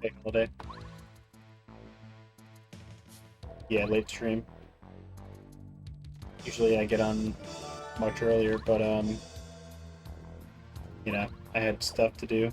birthday holiday. Yeah, late stream. Usually I get on much earlier, but you know, I had stuff to do.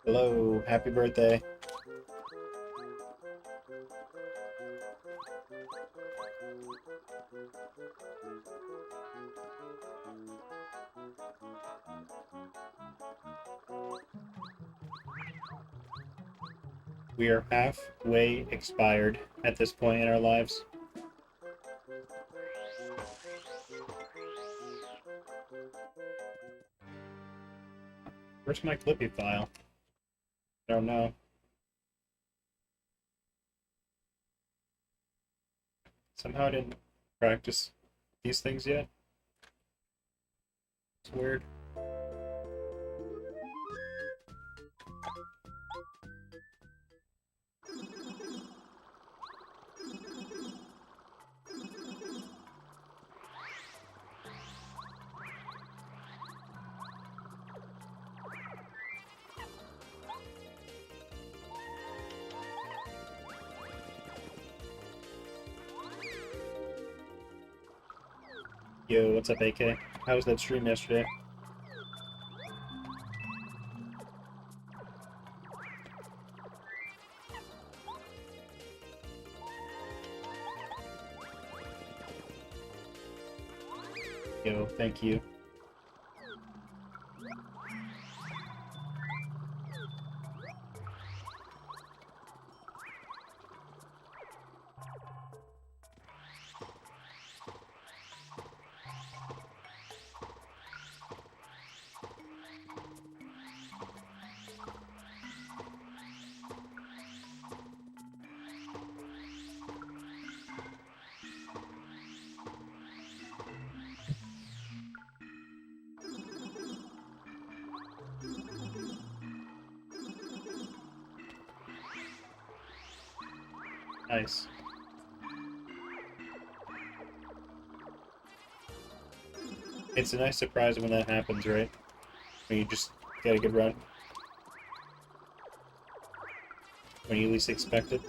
Hello, happy birthday. We are halfway expired at this point in our lives. Where's my Clippy file? I don't know. Somehow I didn't practice these things yet. It's weird. Yo, what's up, AK? How was that stream yesterday? Yo, thank you. Nice. It's a nice surprise when that happens, right? When you just get a good run. When you least expect it.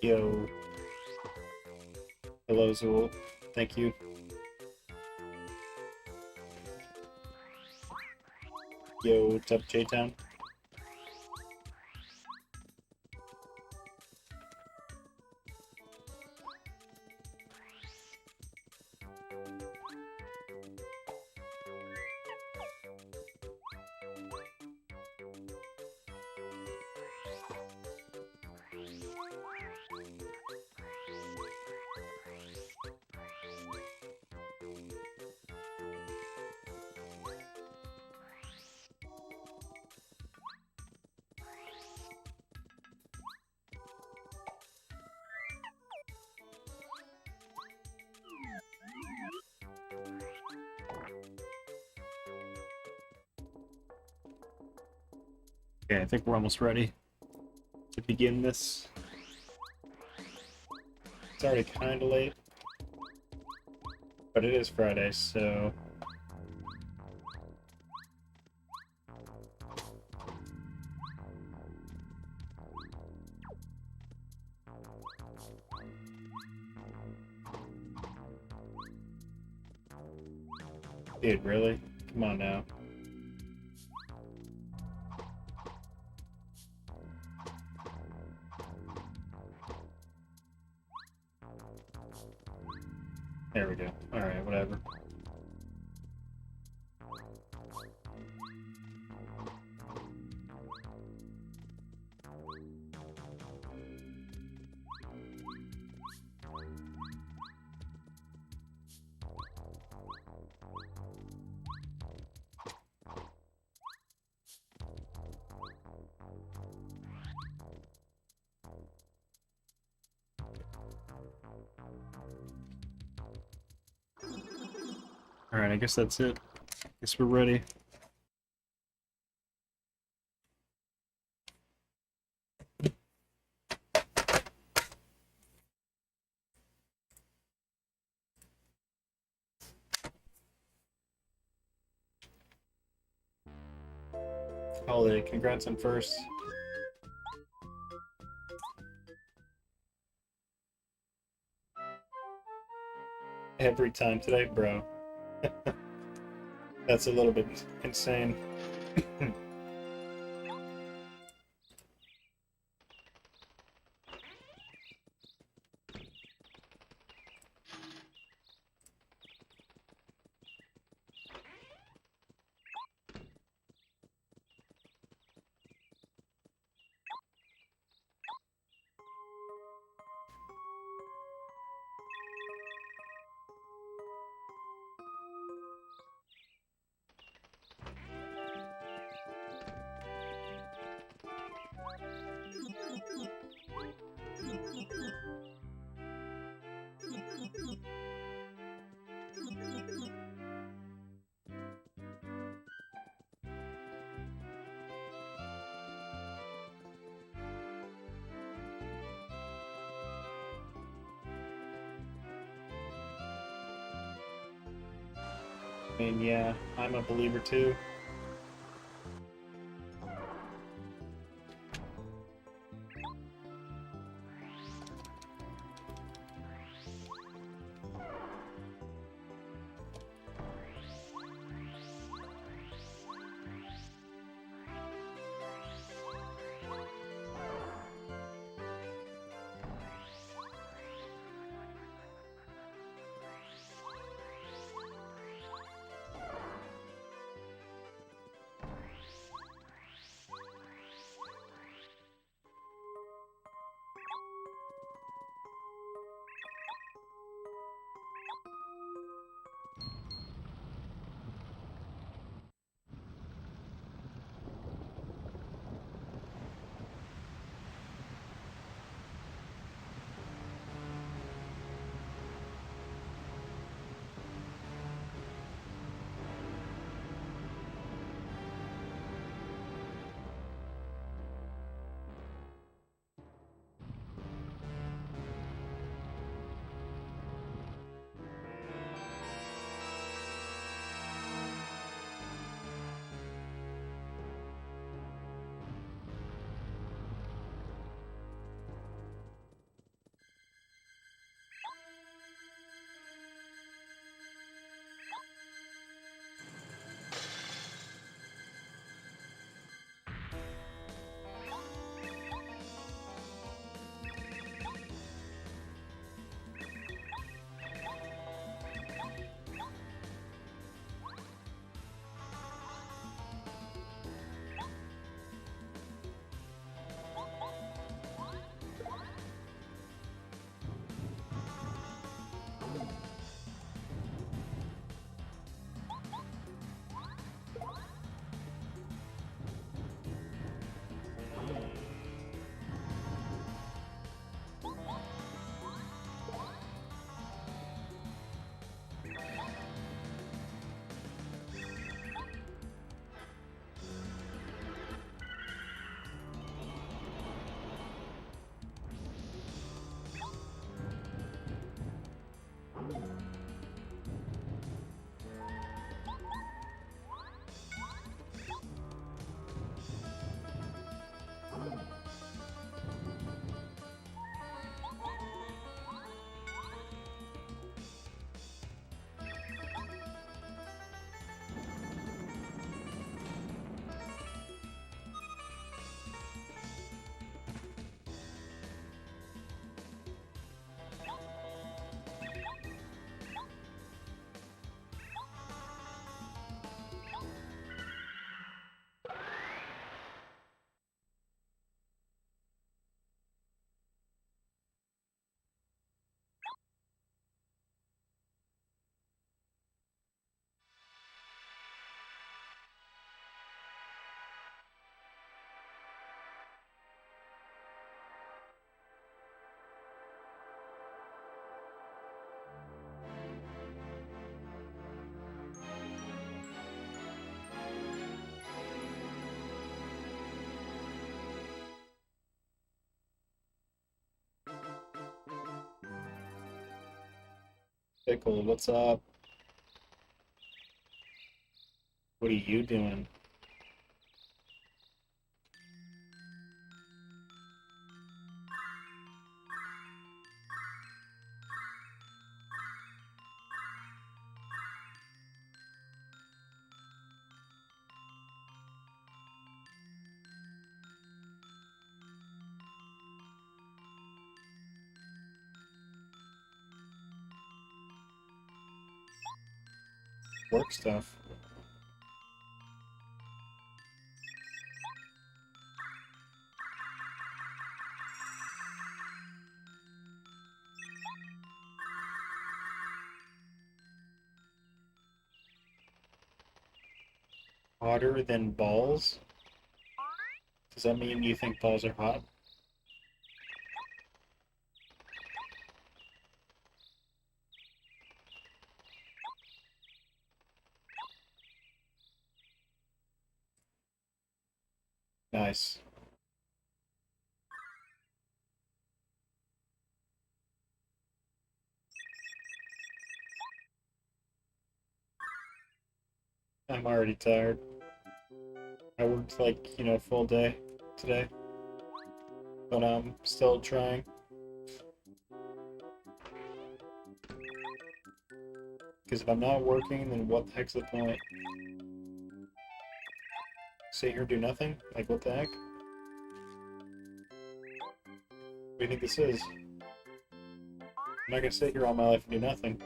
Yo. Hello, Zool. Thank you. Yo, what's up, J-Town? Okay, I think we're almost ready to begin this. It's already kind of late, but it is Friday, so... Dude, really? Come on now. There we go. Alright, whatever. Alright, I guess that's it. Guess we're ready. Howdy, congrats on first. Every time today, bro. That's a little bit insane. I mean, yeah, I'm a believer too. Pickle, what's up? What are you doing? Work stuff. Hotter than balls? Does that mean you think balls are hot? Nice. I'm already tired. I worked like, full day today, but I'm still trying. Because if I'm not working, then what the heck's the point? Sit here and do nothing? Like, what the heck? What do you think this is? I'm not gonna sit here all my life and do nothing.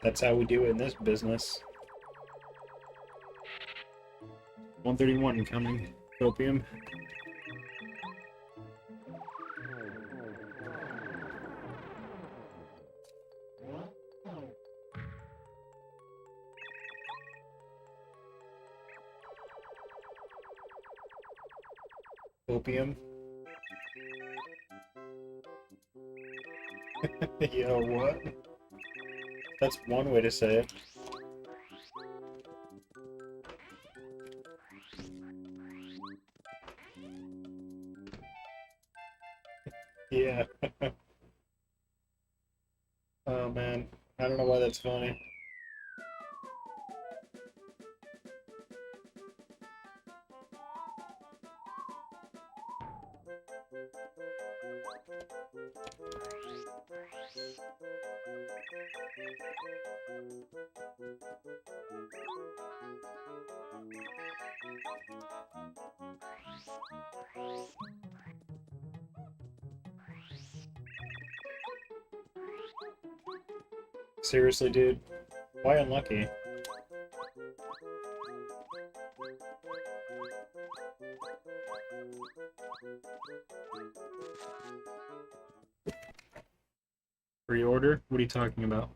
That's how we do it in this business. 131 coming. Opium. Opium. Yo, what? That's one way to say it. Yeah. Oh man. I don't know why that's funny. Seriously, dude? Why unlucky? Pre-order? What are you talking about?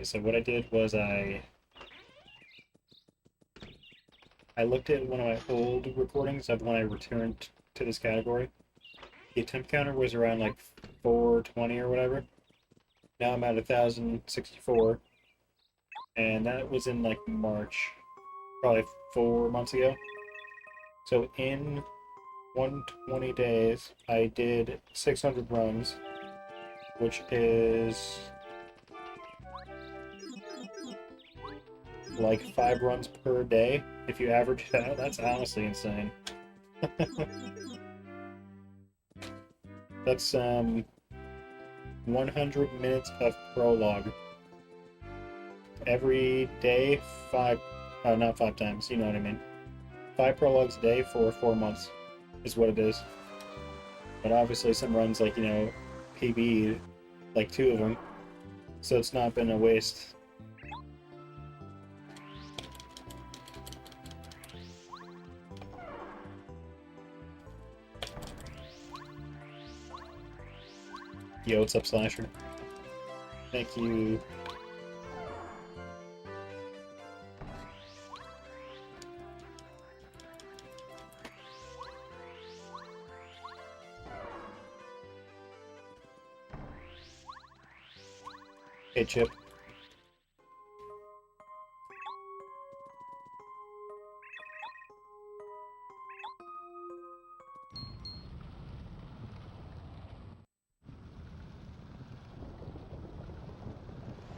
So what I did was I looked at one of my old recordings of when I returned to this category. The attempt counter was around like 420 or whatever. Now I'm at 1,064, and that was in like March, probably 4 months ago. So in 120 days, I did 600 runs, which is like 5 runs per day. If you average it out, that's honestly insane. That's 100 minutes of prologue. every day, not 5 times, you know what I mean. 5 prologues a day for 4 months is what it is. But obviously some runs, like, PB, like 2 of them, so it's not been a waste. Yo, what's up, Slasher? Thank you. Hey, Chip.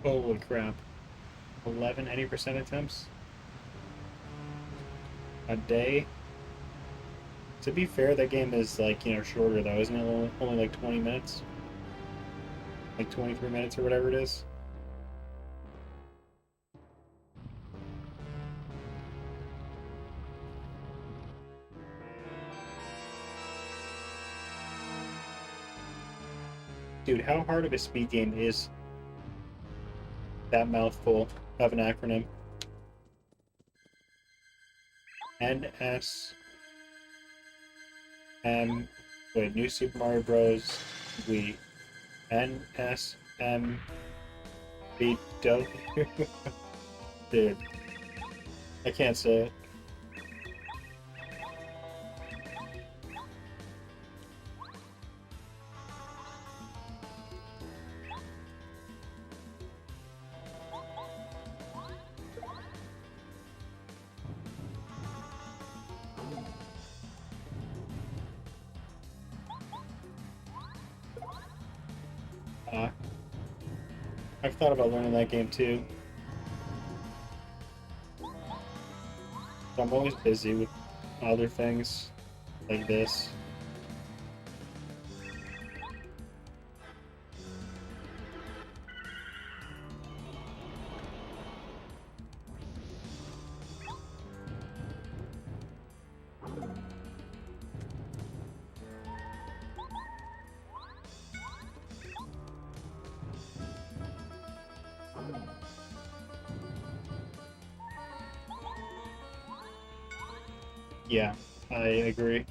Holy crap. 11 80% attempts a day. To be fair, that game is, like, shorter though, isn't it? Only like 20 minutes? Like 23 minutes or whatever it is. Dude, how hard of a speed game is that mouthful of an acronym? NS M. Wait, New Super Mario Bros. Wii. NSMBW. Dude, I can't say it. I've thought about learning that game too. But I'm always busy with other things like this. Yeah, I agree.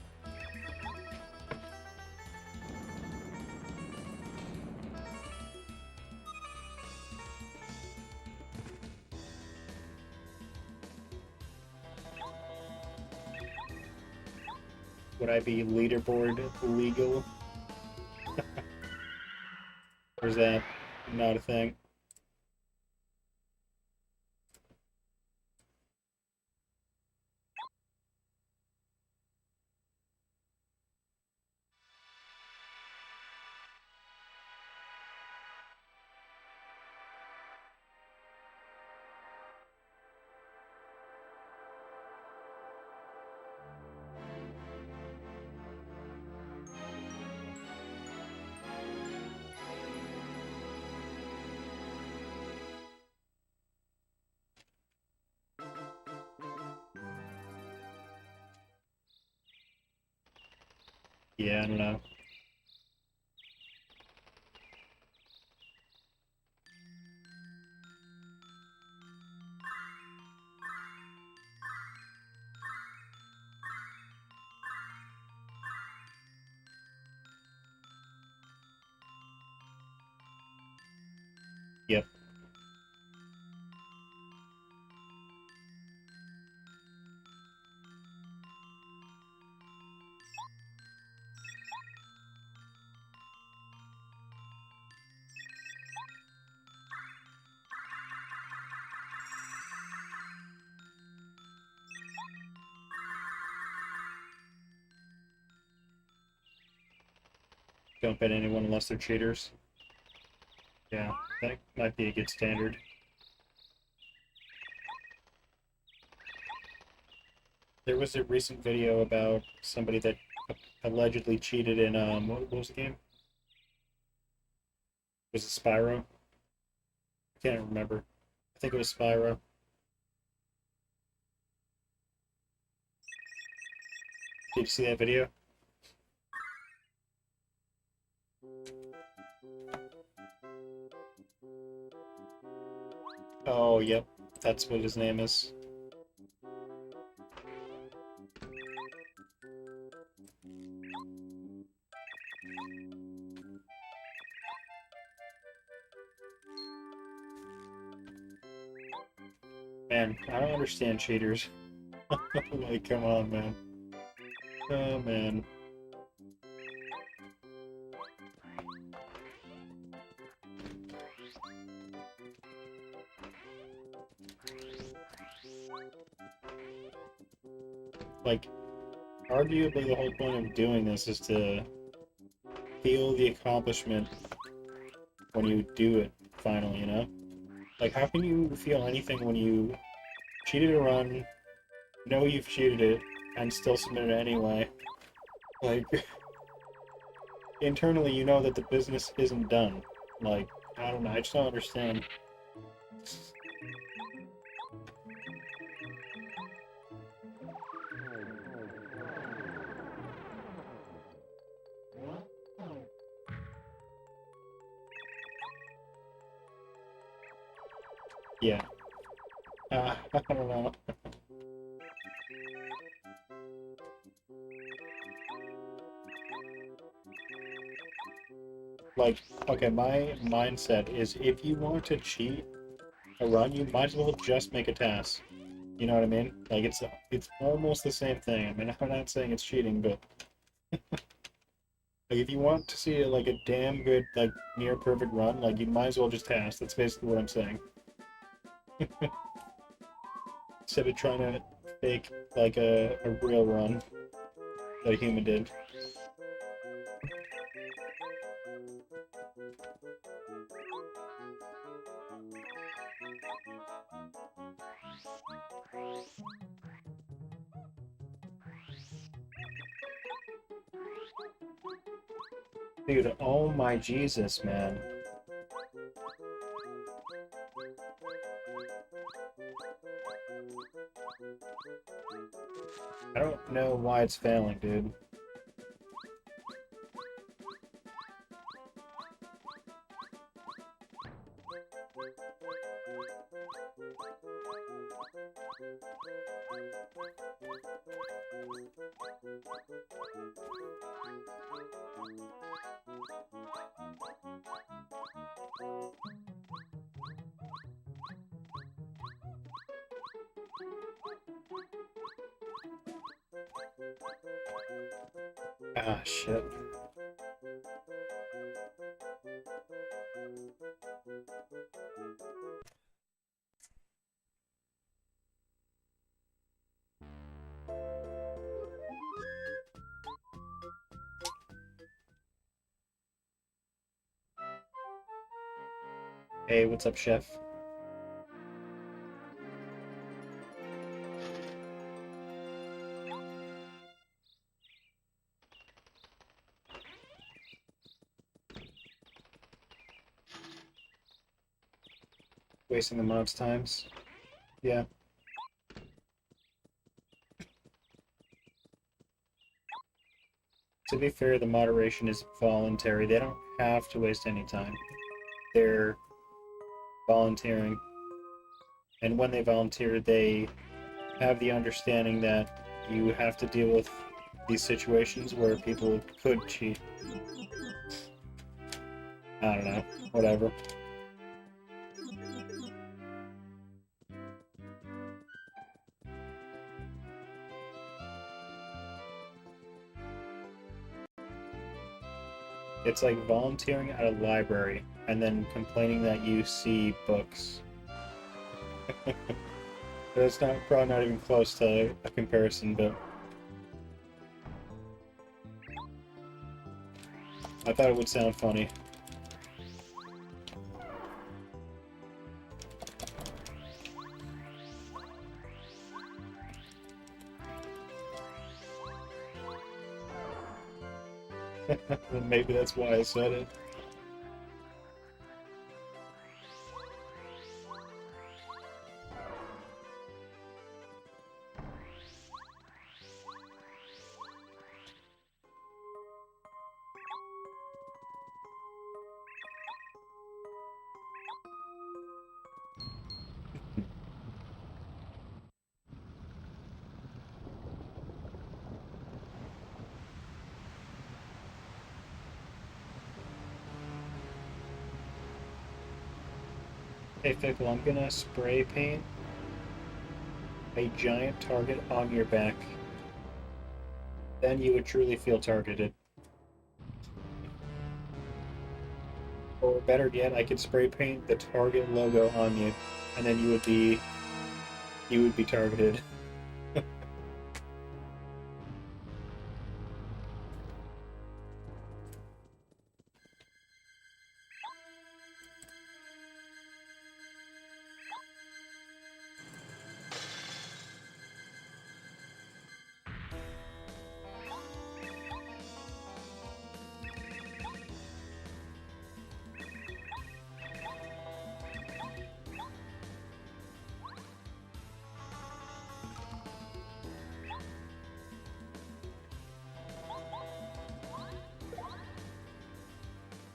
Would I be leaderboard legal? Or is that not a thing? Yeah, I don't know. Yep. Don't bet anyone unless they're cheaters. Yeah, that might be a good standard. There was a recent video about somebody that allegedly cheated in, what was the game? Was it Spyro? I can't remember. I think it was Spyro. Did you see that video? Oh, yep. That's what his name is. Man, I don't understand cheaters. Like, come on, man. Oh, man. Like, arguably the whole point of doing this is to feel the accomplishment when you do it, finally, you know? Like, how can you feel anything when you cheated a run, know you've cheated it, and still submit it anyway? Like, internally you know that the business isn't done. Like, I don't know, I just don't understand. Yeah. I don't know. Like, okay, my mindset is if you want to cheat a run, you might as well just make a task. You know what I mean? Like, it's almost the same thing. I mean, I'm not saying it's cheating, but like, if you want to see like a damn good, like, near perfect run, like, you might as well just task. That's basically what I'm saying. Instead of trying to fake like a real run that a human did. Dude, oh my Jesus, man. I don't know why it's failing, dude. Ah, shit. Hey, what's up, chef? Wasting the mob's times? Yeah. To be fair, the moderation is voluntary. They don't have to waste any time. They're volunteering. And when they volunteer, they have the understanding that you have to deal with these situations where people could cheat. I don't know. Whatever. It's like volunteering at a library and then complaining that you see books. That's not probably not even close to a comparison, but I thought it would sound funny. Maybe that's why I said it. Hey Fickle, I'm gonna spray paint a giant target on your back. Then you would truly feel targeted. Or better yet, I could spray paint the Target logo on you, and then you would be targeted.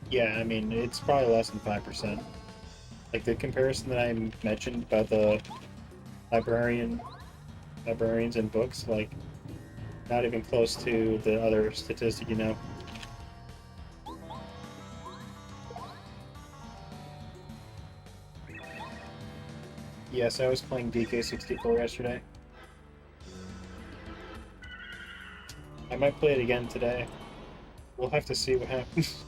Yeah, I mean, it's probably less than 5%. Like the comparison that I mentioned about the librarian librarians and books, like not even close to the other statistic, you know. Yes, I was playing DK64 yesterday. I might play it again today. We'll have to see what happens.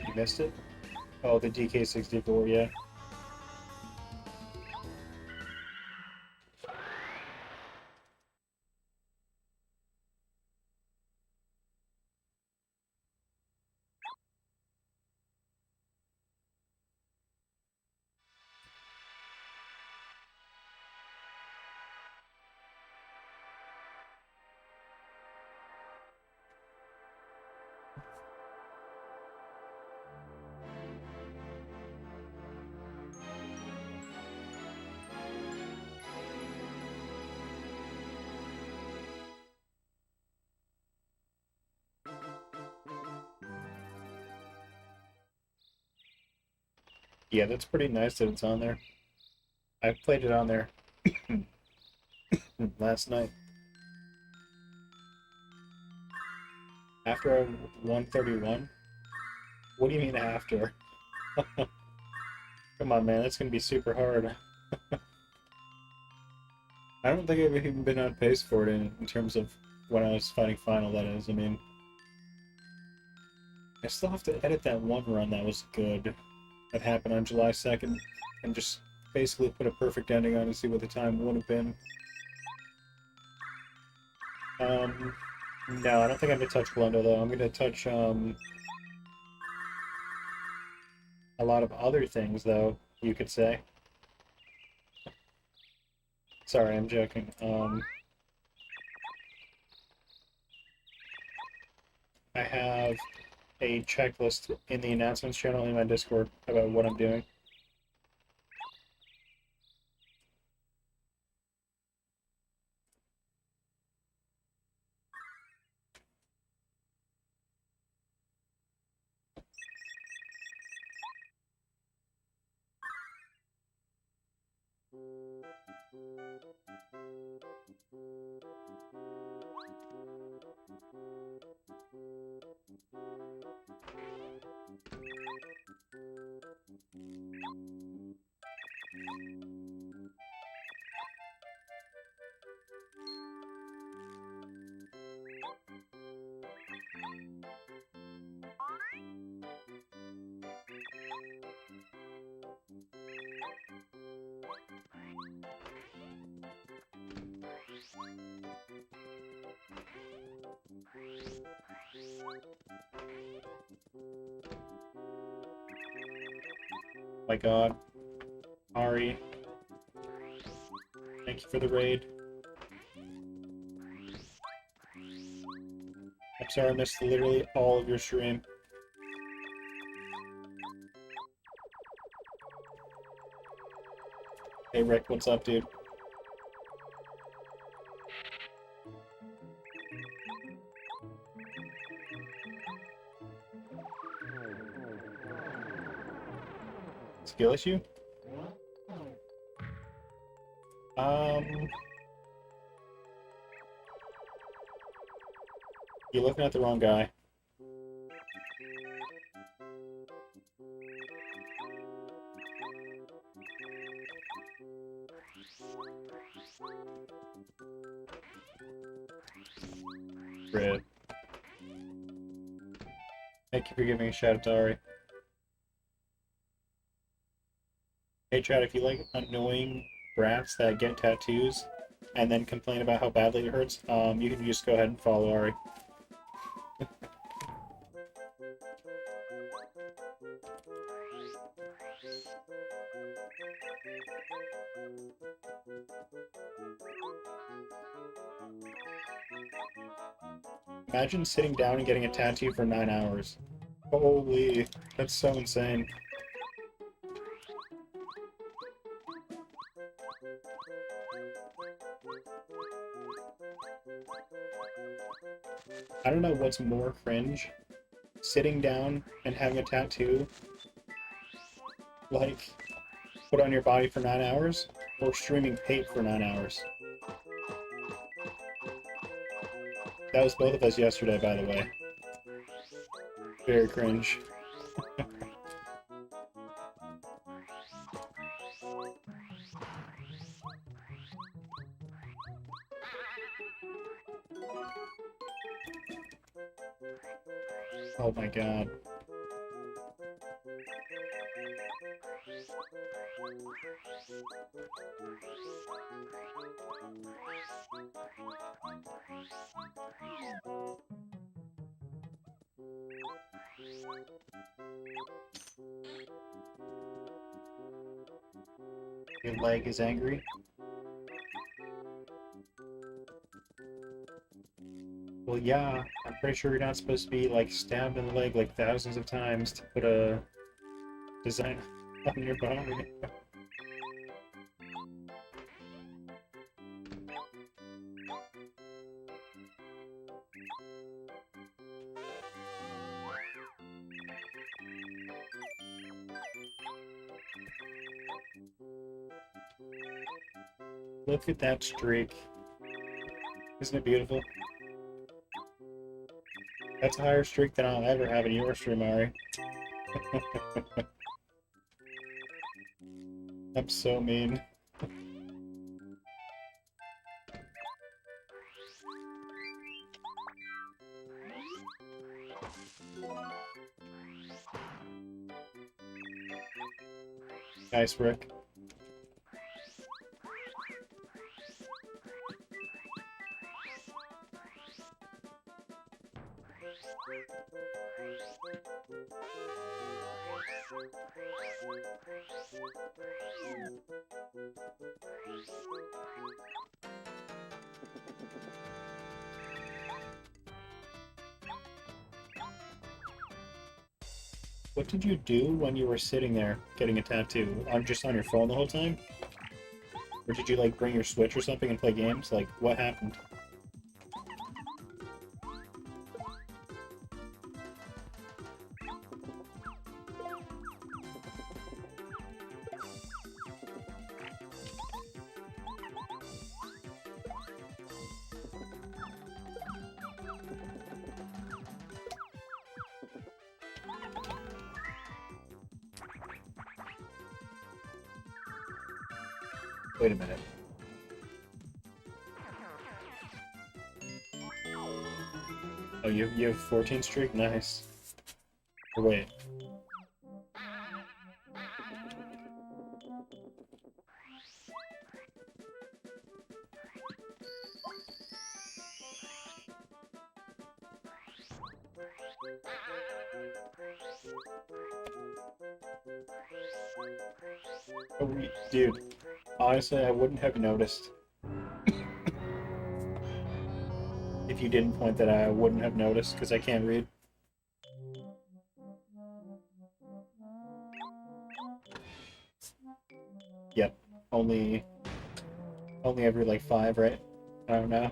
You missed it? Oh, the DK64, yeah. Yeah, that's pretty nice that it's on there. I played it on there last night. After 131? What do you mean after? Come on, man, that's gonna be super hard. I don't think I've even been on pace for it in terms of when I was fighting final, that is. I mean, I still have to edit that one run that was good that happened on July 2nd and just basically put a perfect ending on to see what the time would have been. Um, no, I don't think I'm gonna touch Glendo though. I'm gonna touch a lot of other things though, you could say. Sorry, I'm joking. I have a checklist in the announcements channel in my Discord about what I'm doing. My god. Ari, thank you for the raid. I'm sorry I missed literally all of your stream. Hey Rick, what's up, dude? Skill issue? You're looking at the wrong guy. Red. Thank you for giving a shout out to Ari. Hey Chad, if you like annoying brats that get tattoos and then complain about how badly it hurts, you can just go ahead and follow Ari. Imagine sitting down and getting a tattoo for 9 hours. Holy, that's so insane. I don't know what's more cringe. Sitting down and having a tattoo, like, put on your body for 9 hours, or streaming paint for 9 hours. That was both of us yesterday, by the way. Very cringe. Oh my god. Your leg is angry? Well, yeah, I'm pretty sure you're not supposed to be, like, stabbed in the leg, like, thousands of times to put a design on your body. Look at that streak. Isn't it beautiful? That's a higher streak than I'll ever have in your stream, Ari. I'm so mean. Nice, Rick. What did you do when you were sitting there getting a tattoo? Just on your phone the whole time? Or did you, like, bring your Switch or something and play games? Like, what happened? Wait a minute. Oh, you have 14 streak? Nice. Oh, wait. Oh, dude, honestly, I wouldn't have noticed. If you didn't point that out, I wouldn't have noticed, because I can't read. Yep, only every like 5, right? I don't know.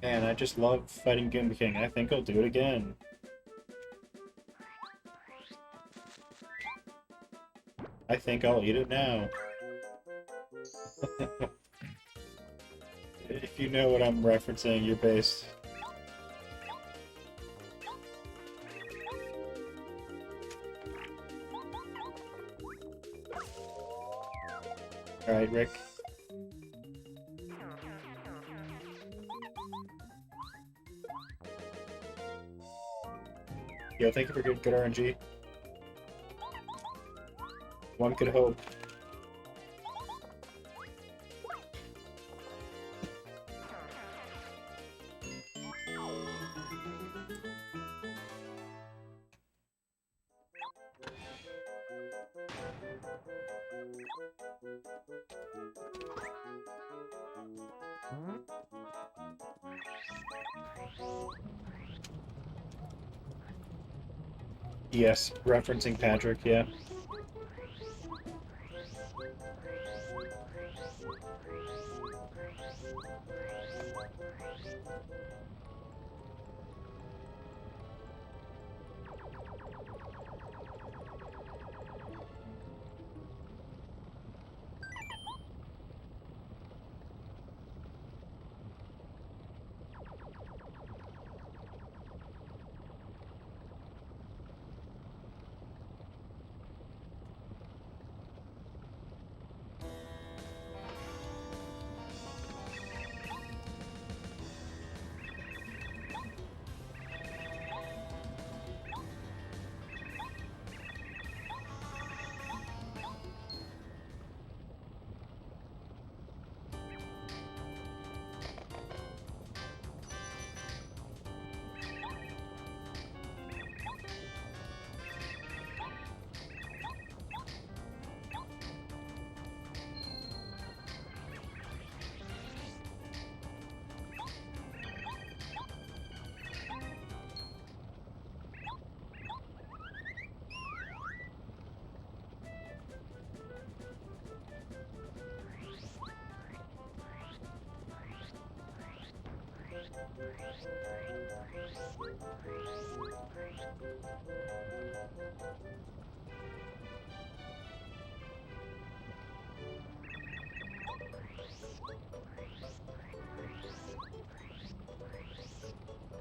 Man, I just love fighting Goomba King. I think I'll do it again. I think I'll eat it now. If you know what I'm referencing, you're based. Alright, Rick. Yo, thank you for good RNG. One could hope. Yes, referencing Patrick, yeah.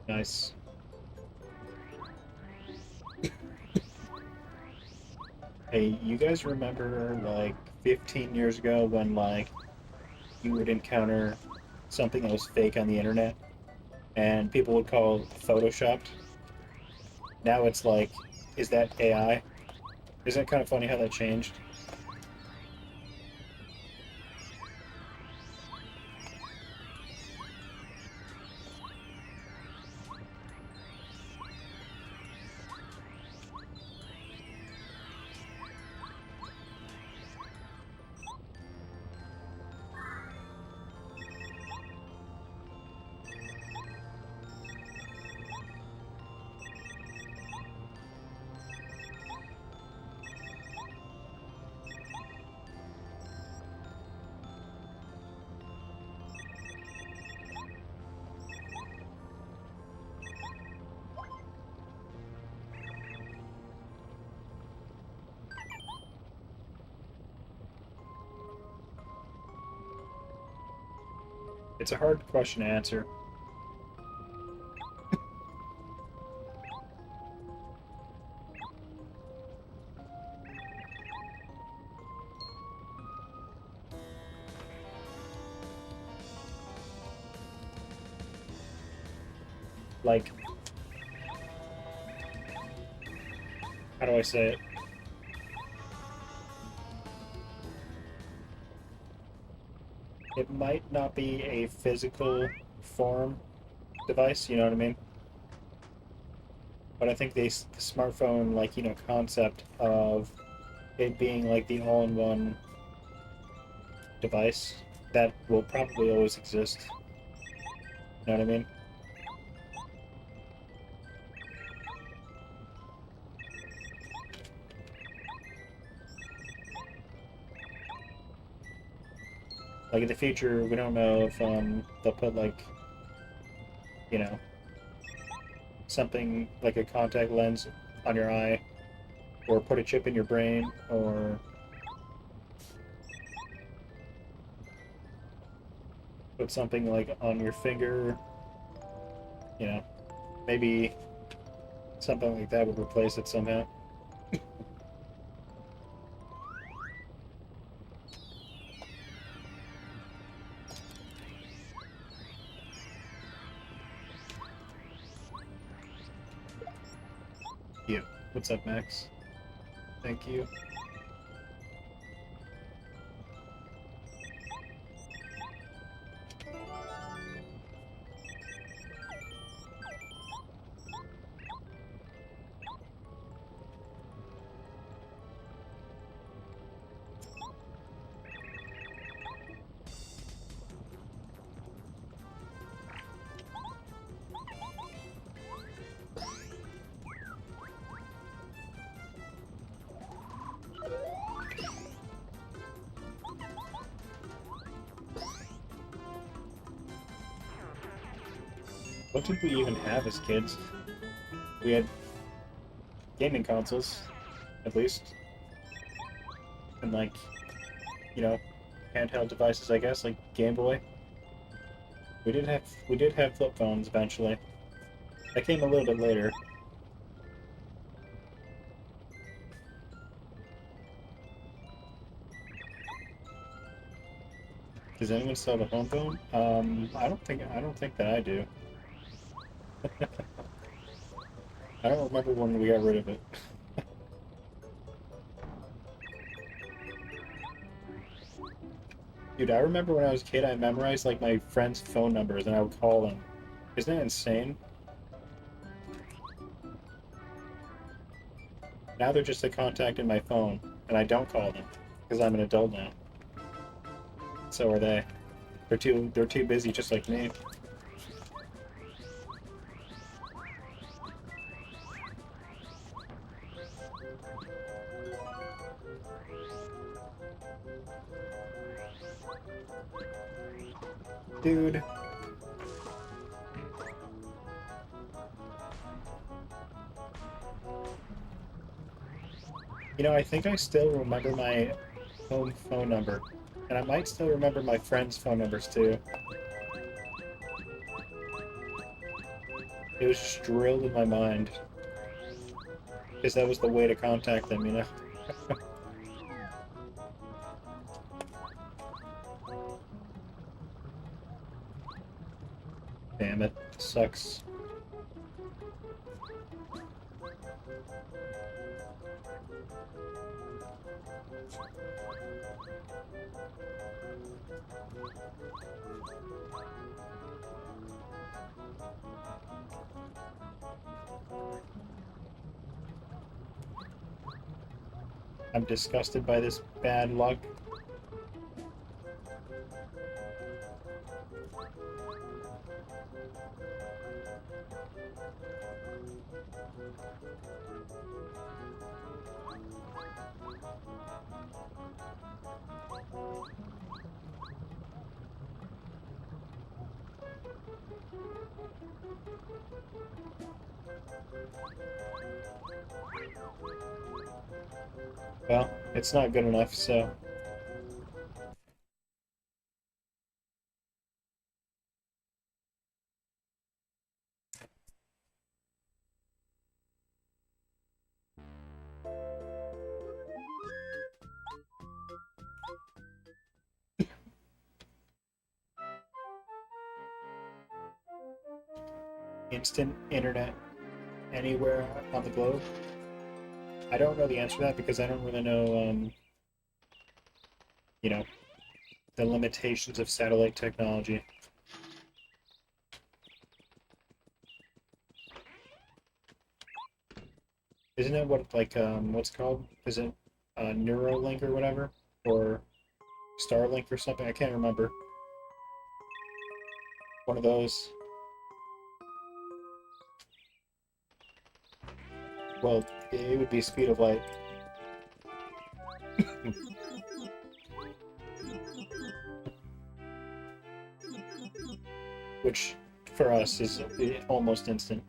Nice. Hey, you guys remember like 15 years ago when like you would encounter something that was fake on the internet and people would call it photoshopped? Now it's like, is that AI? Isn't it kind of funny how that changed? It's a hard question to answer. Like, how do I say it? It might not be a physical form device, you know what I mean? But I think the smartphone, like, concept of it being like the all-in-one device that will probably always exist. You know what I mean? Like in the future, we don't know if they'll put like, you know, something like a contact lens on your eye, or put a chip in your brain, or put something like on your finger. You know, maybe something like that would replace it somehow. Yeah. What's up, Max? Thank you. What did we even have as kids? We had gaming consoles, at least, and like, you know, handheld devices, I guess, like Game Boy. We did have flip phones eventually. That came a little bit later. Does anyone still have a home phone? I don't think that I do. I don't remember when we got rid of it. Dude, I remember when I was a kid, I memorized like my friends' phone numbers and I would call them. Isn't that insane? Now they're just a contact in my phone, and I don't call them because I'm an adult now. So are they. They're too busy, just like me. Dude. I think I still remember my home phone number. And I might still remember my friends' phone numbers too. It was just drilled in my mind. Because that was the way to contact them. Damn it. Sucks. I'm disgusted by this bad luck. Well, it's not good enough, so instant internet anywhere on the globe? I don't know the answer to that because I don't really know, you know, the limitations of satellite technology. Isn't it what, like, what's it called? Is it Neuralink or whatever? Or Starlink or something? I can't remember. One of those. Well, it would be speed of light. Which, for us, is almost instant.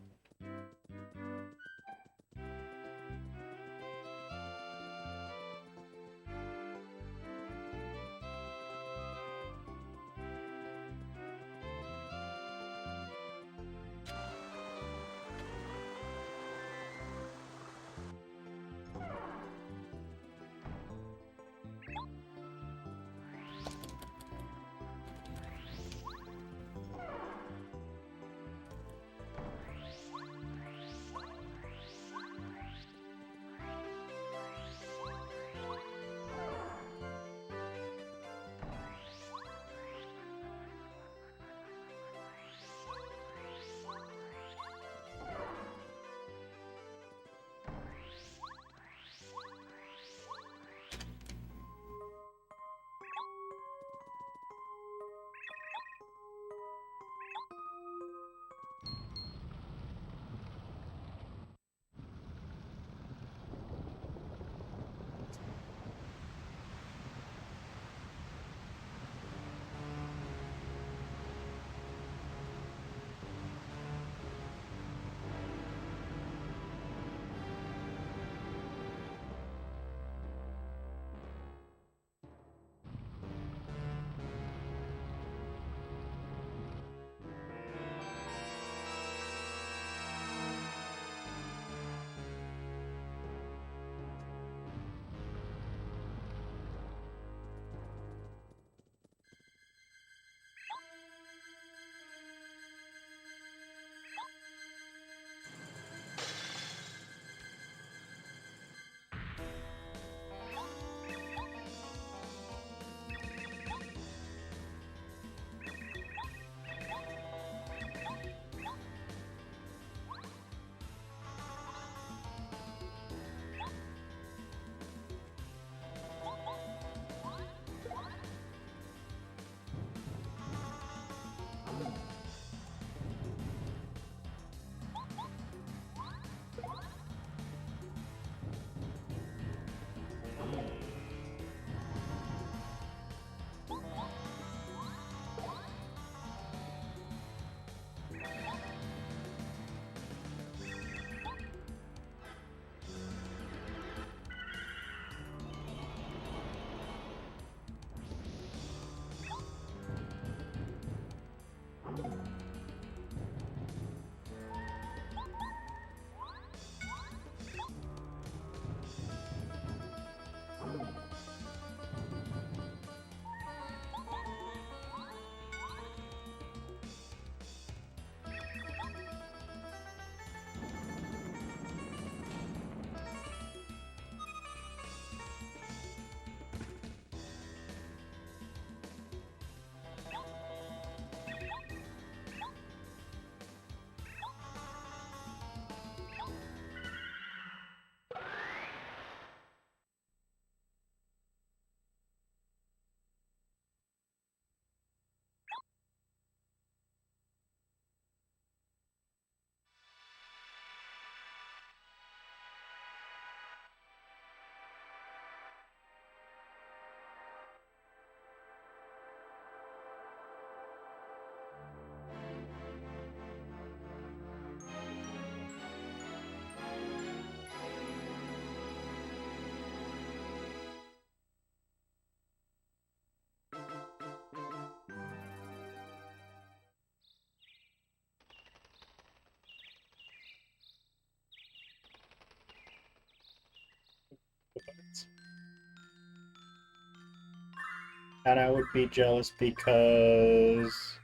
And I would be jealous because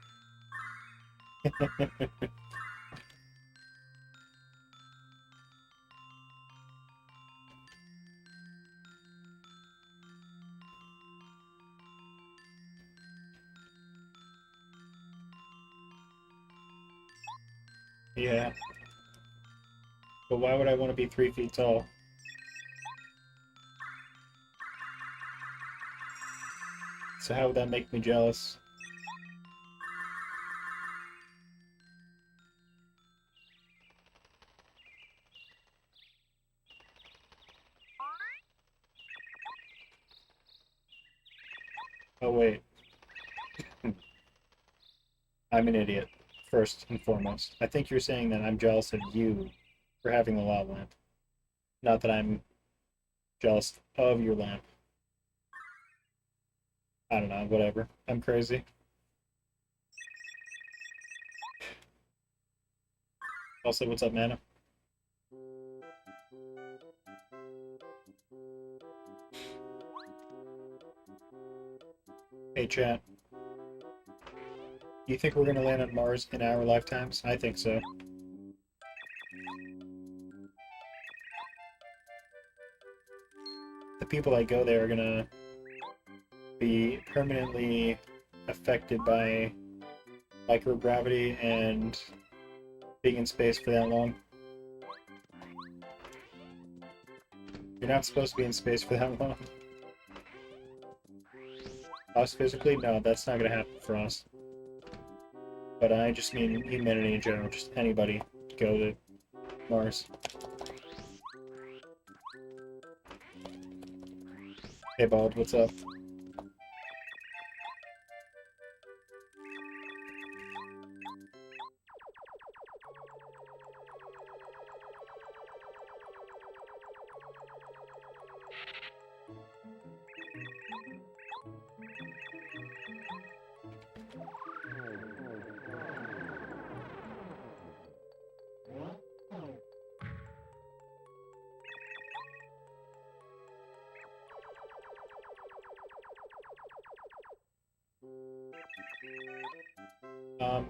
Yeah, but why would I want to be 3 feet tall? So how would that make me jealous? Oh wait, I'm an idiot, first and foremost. I think you're saying that I'm jealous of you for having the lava lamp. Not that I'm jealous of your lamp. I don't know, whatever. I'm crazy. Also, what's up, Mana? Hey, chat. You think we're gonna land on Mars in our lifetimes? I think so. The people that go there are gonna be permanently affected by microgravity and being in space for that long. You're not supposed to be in space for that long. Us physically? No, that's not gonna happen for us. But I just mean humanity in general, just anybody go to Mars. Hey Bald, what's up?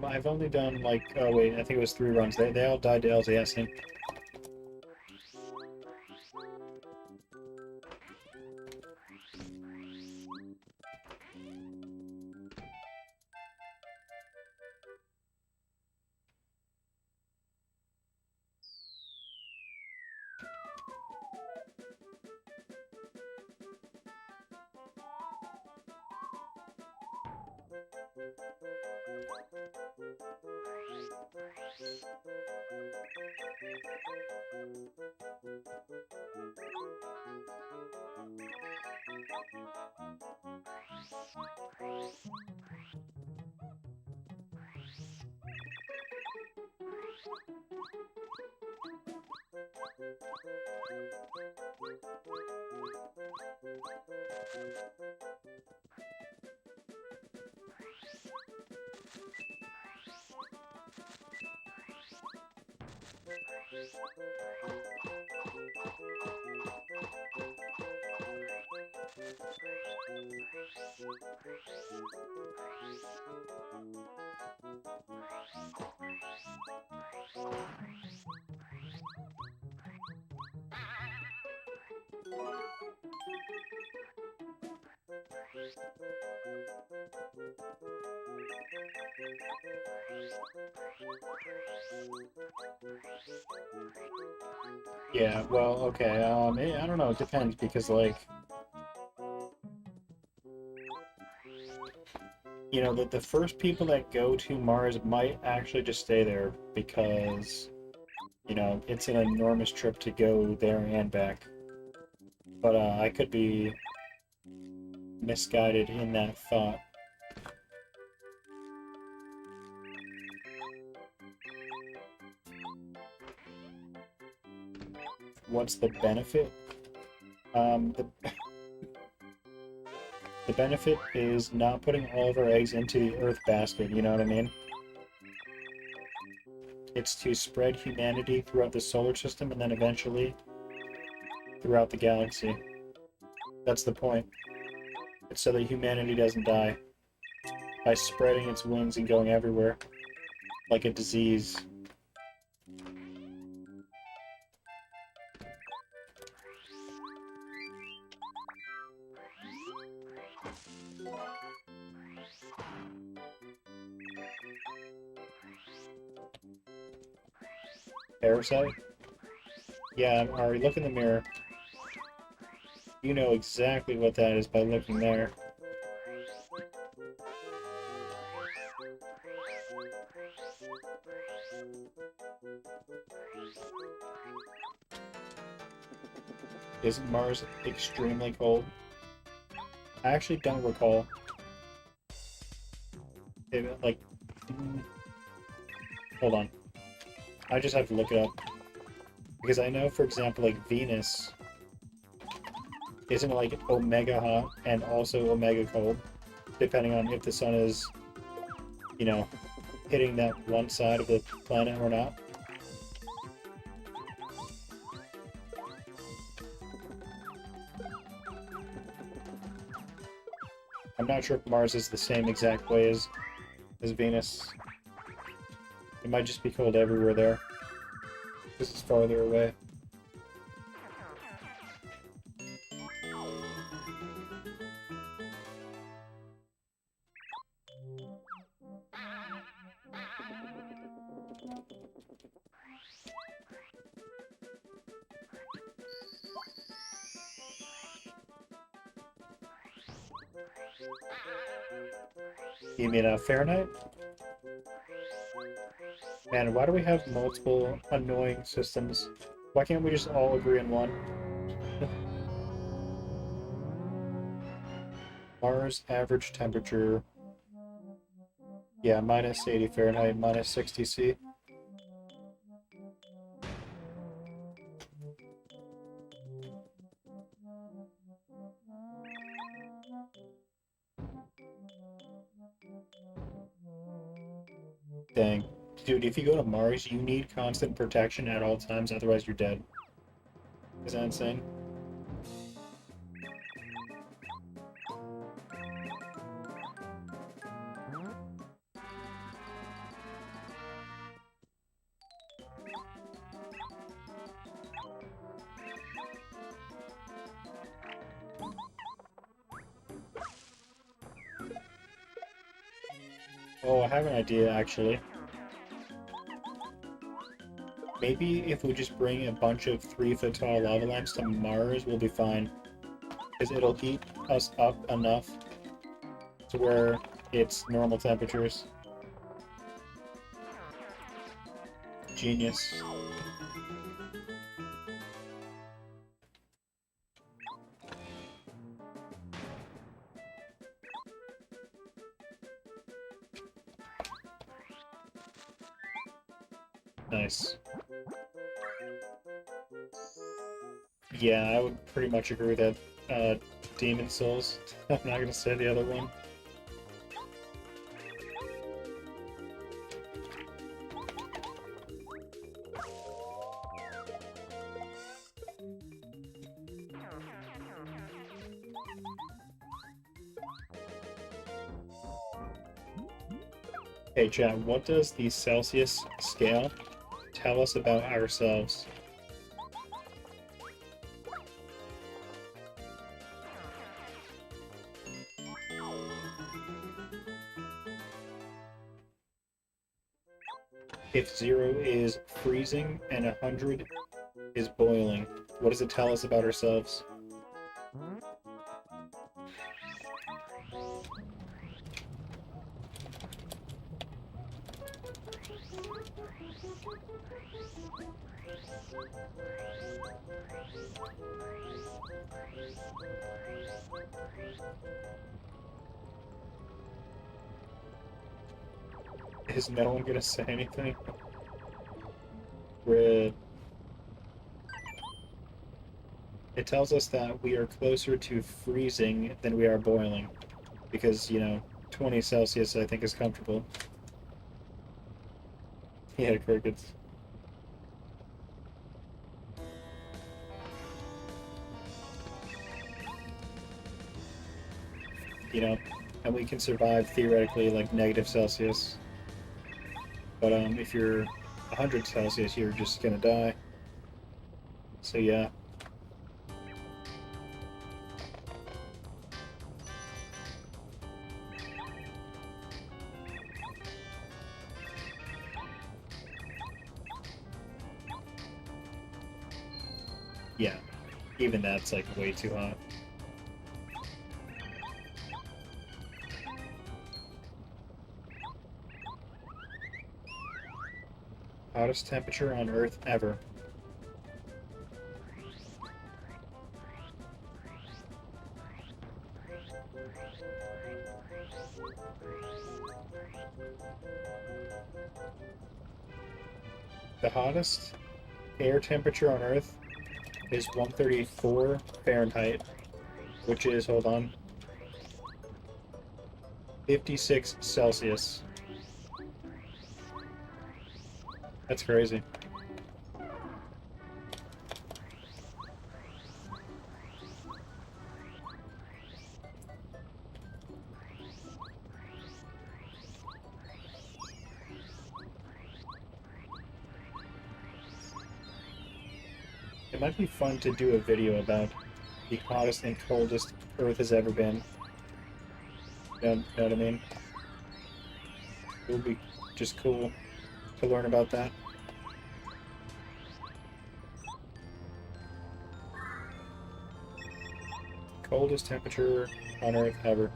I've only done like, oh wait, I think it was 3 runs. They all died to LZSing. Yeah, well, okay, I don't know, it depends, because, like, you know, the first people that go to Mars might actually just stay there, because, you know, it's an enormous trip to go there and back. But, I could be misguided in that thought. What's the benefit? The The benefit is not putting all of our eggs into the Earth basket, you know what I mean? It's to spread humanity throughout the solar system and then eventually throughout the galaxy. That's the point. It's so that humanity doesn't die by spreading its wings and going everywhere like a disease. Parasite? Yeah, Ari, look in the mirror. You know exactly what that is by looking there. Isn't Mars extremely cold? I actually don't recall. Like, hold on. I just have to look it up. Because I know, for example, like Venus isn't like omega hot and also omega cold, depending on if the sun is, you know, hitting that one side of the planet or not. I'm not sure if Mars is the same exact way as Venus. It might just be cold everywhere there. This is farther away. You mean Fahrenheit? Man, why do we have multiple annoying systems? Why can't we just all agree on one? Mars average temperature. Yeah, minus 80 Fahrenheit, minus 60 C. Dang. Dude, if you go to Mars, you need constant protection at all times, otherwise you're dead. Is that insane? Oh, I have an idea, actually. Maybe if we just bring a bunch of 3-foot tall lava lamps to Mars, we'll be fine. Because it'll heat us up enough to where it's normal temperatures. Genius. Nice. Yeah, I would pretty much agree with that. Demon Souls. I'm not gonna say the other one. Hey, chat, what does the Celsius scale tell us about ourselves? If 0 is freezing and 100 is boiling, what does it tell us about ourselves? Is no one gonna say anything? Red. It tells us that we are closer to freezing than we are boiling. Because, 20 Celsius I think is comfortable. Yeah, crickets. And we can survive theoretically like negative Celsius. But if you're 100 Celsius, you're just gonna die. So yeah. Yeah, even that's like way too hot. Hottest temperature on Earth ever. The hottest air temperature on Earth is 134 Fahrenheit, which is, hold on, 56 Celsius. That's crazy. It might be fun to do a video about the hottest and coldest Earth has ever been. Know what I mean? It would be just cool to learn about that. Coldest temperature on Earth ever.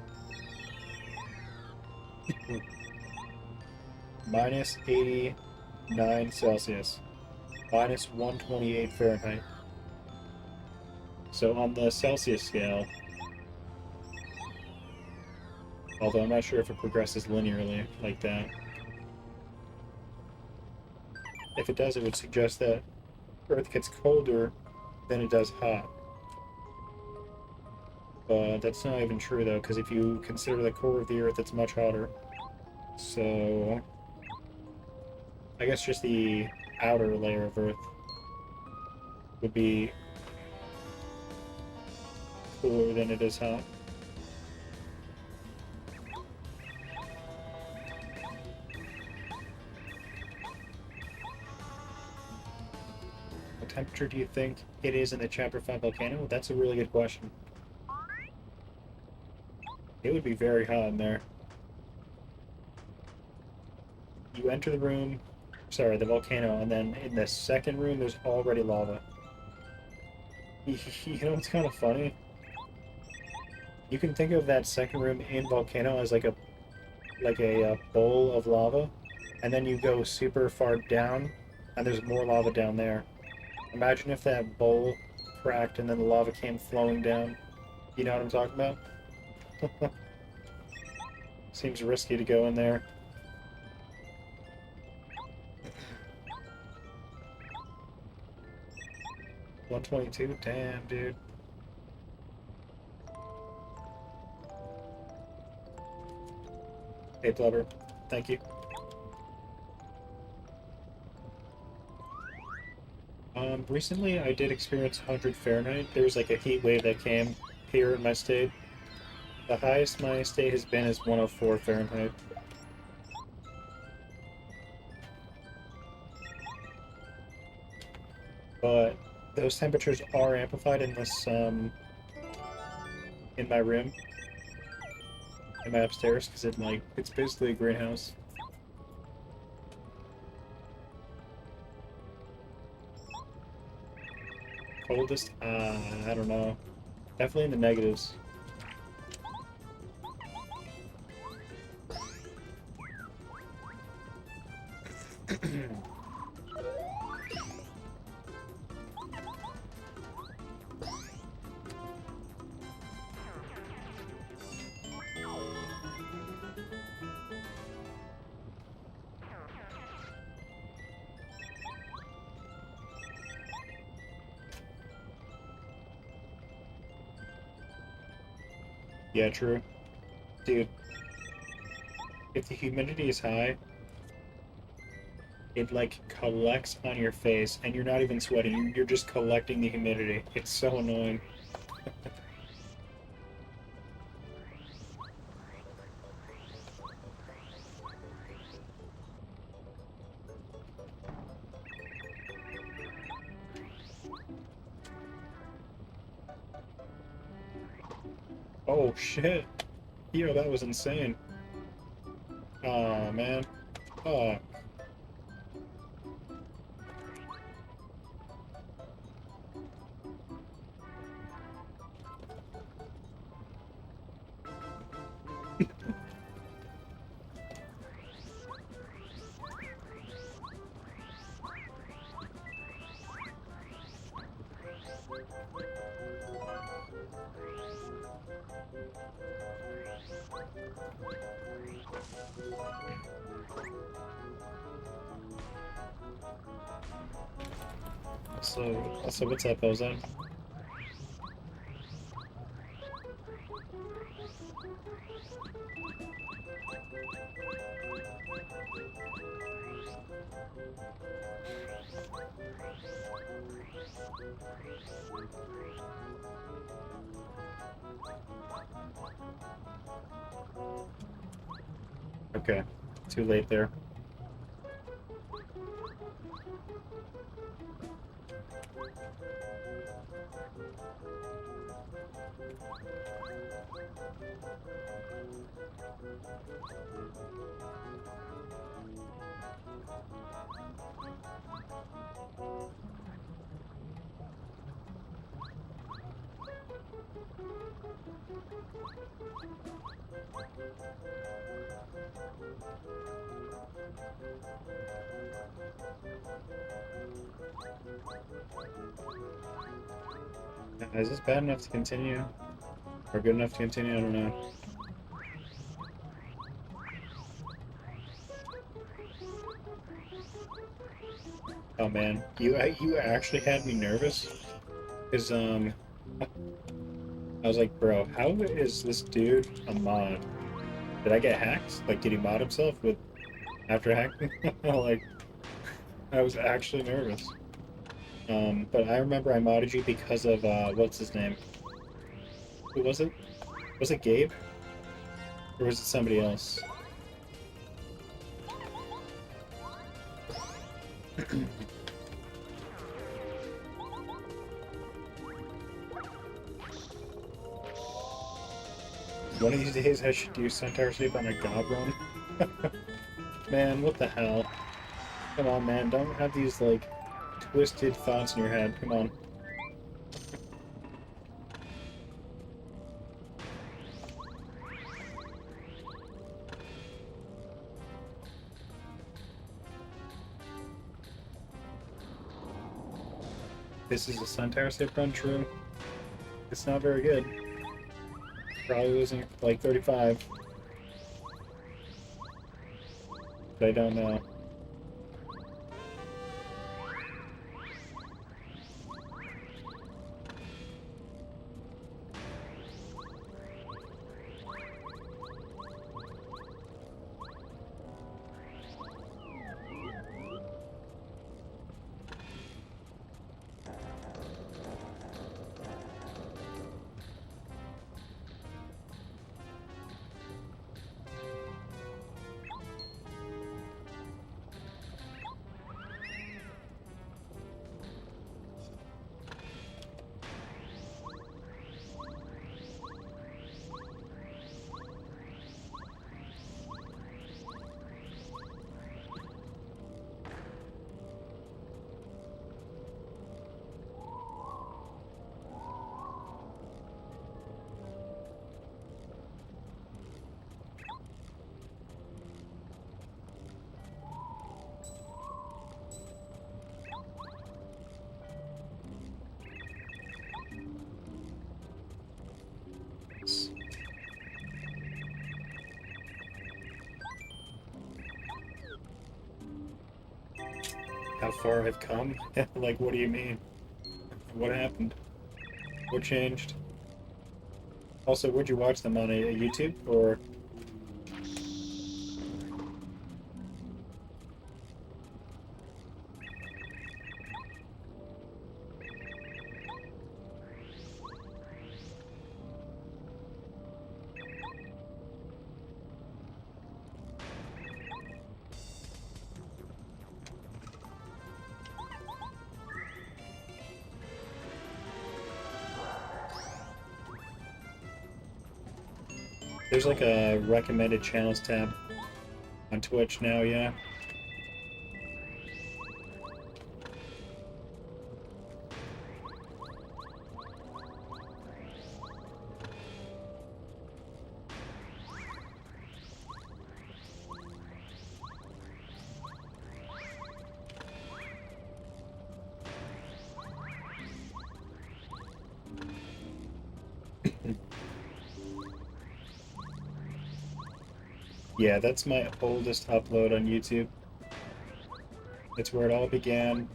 Minus 89 Celsius. Minus 128 Fahrenheit. So on the Celsius scale, although I'm not sure if it progresses linearly like that. If it does, it would suggest that Earth gets colder than it does hot. But that's not even true though, because if you consider the core of the Earth, it's much hotter. So I guess just the outer layer of Earth would be cooler than it is hot. What temperature do you think it is in the Chapter 5 volcano? That's a really good question. It would be very hot in there. You enter the room, sorry, the volcano, and then in the second room there's already lava. You know what's kind of funny? You can think of that second room in volcano as like a bowl of lava, and then you go super far down, and there's more lava down there. Imagine if that bowl cracked and then the lava came flowing down. You know what I'm talking about? Seems risky to go in there. $122? Damn, dude. Hey, Blubber. Thank you. Recently I did experience 100 Fahrenheit. There was like a heat wave that came here in my state. The highest my state has been is 104 Fahrenheit. But those temperatures are amplified in this, in my room, in my upstairs, because it's basically a greenhouse. Coldest? I don't know. Definitely in the negatives. Yeah, true. Dude, if the humidity is high, it like collects on your face and you're not even sweating, you're just collecting the humidity. It's so annoying. Oh shit. Yo, that was insane. Aw, man. Fuck. So what's up, Ozone? Okay, too late there. Is this bad enough to continue? Or good enough to continue? I don't know. Oh man, you actually had me nervous. Cause I was like, bro, how is this dude a mod? Did I get hacked? Like, did he mod himself with after hacking? Like, I was actually nervous. But I remember I modded you because of what's his name? Who was it? Was it Gabe? Or was it somebody else? One of these days I should do Centaur Sleep on a goblin. Man, what the hell? Come on, man, don't have these, like, twisted thoughts in your head. Come on. This is a Centaur Sleep run, true. It's not very good. Probably losing like 35. But I don't know. How far I've come? Like, what do you mean? What happened? What changed? Also, would you watch them on a YouTube or? There's like a recommended channels tab on Twitch now, yeah. Yeah, that's my oldest upload on YouTube. It's where it all began.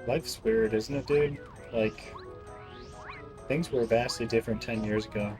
Life's weird, isn't it, dude? Like, things were vastly different 10 years ago.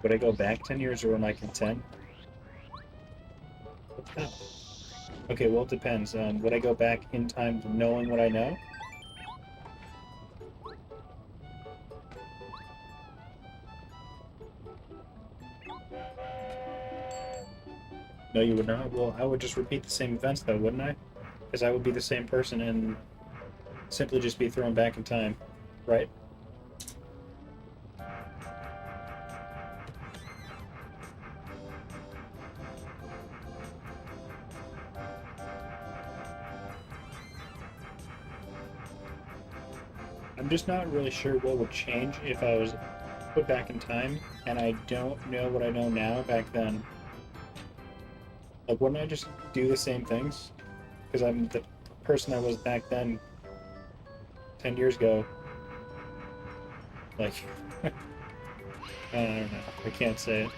Would I go back 10 years or am I content? What's that? Okay, well, it depends. Would I go back in time knowing what I know? No, you would not. Well, I would just repeat the same events, though, wouldn't I? Because I would be the same person and simply just be thrown back in time, right? I'm just not really sure what would change if I was put back in time, and I don't know what I know now back then. Like, wouldn't I just do the same things? Because I'm the person I was back then, 10 years ago. Like, I don't know. I can't say it.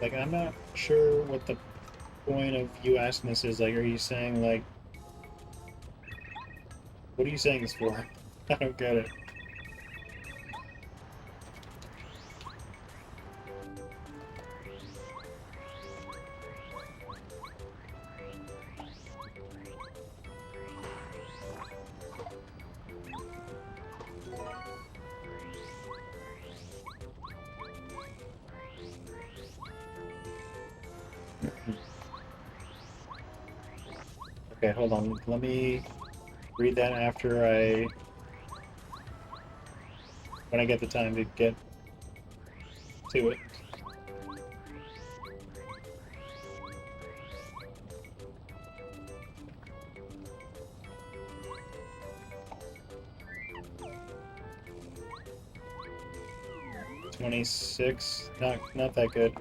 Like, I'm not sure what the point of you asking this is. Like, are you saying, like, what are you saying this for? I don't get it. Okay, hold on. Let me read that after when I get the time to get to it. $26, not that good.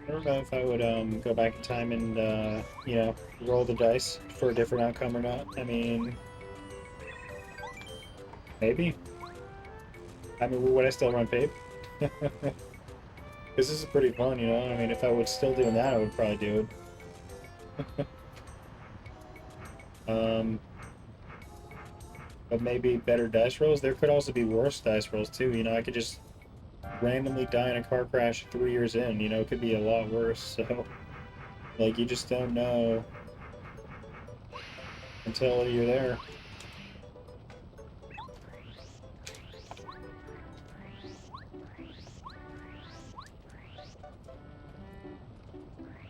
I don't know if I would go back in time and you know, roll the dice for a different outcome or not. I mean, maybe. I mean, would I still run pape? Because this is pretty fun, you know. I mean, if I was still doing that, I would probably do it. But maybe better dice rolls. There could also be worse dice rolls too. You know, I could just randomly die in a car crash 3 years in. You know, it could be a lot worse. So, like, you just don't know until you're there.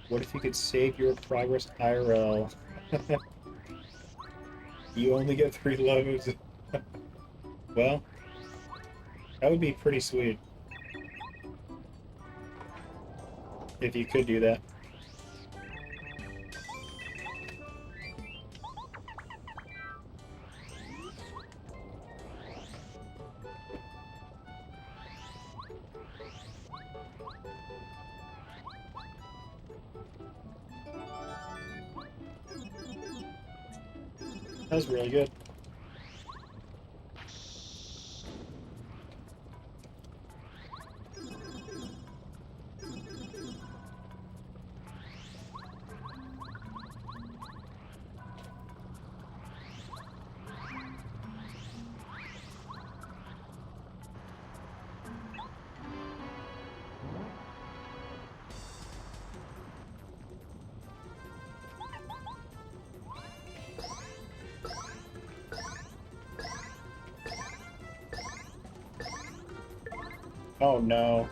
What if you could save your progress IRL? You only get 3 loads. Well, that would be pretty sweet if you could do that. That was really good. Oh no.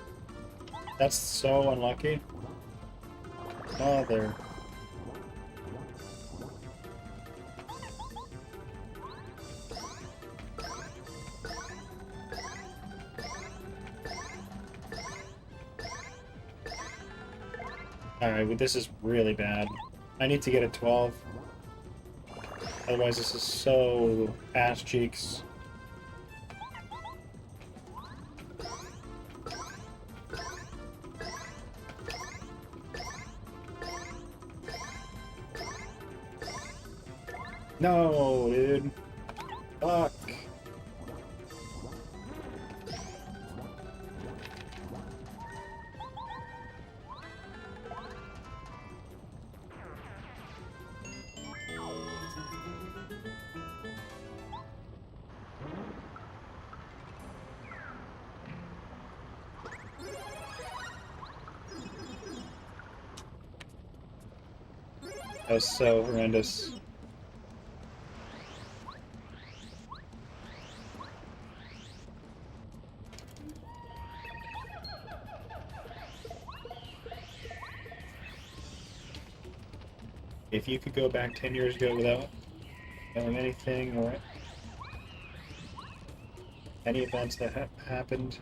That's so unlucky. Mother. Alright, well, this is really bad. I need to get a 12. Otherwise, this is so ass cheeks. No, dude. Fuck. That was so horrendous. If you could go back 10 years ago without knowing anything or any events that happened.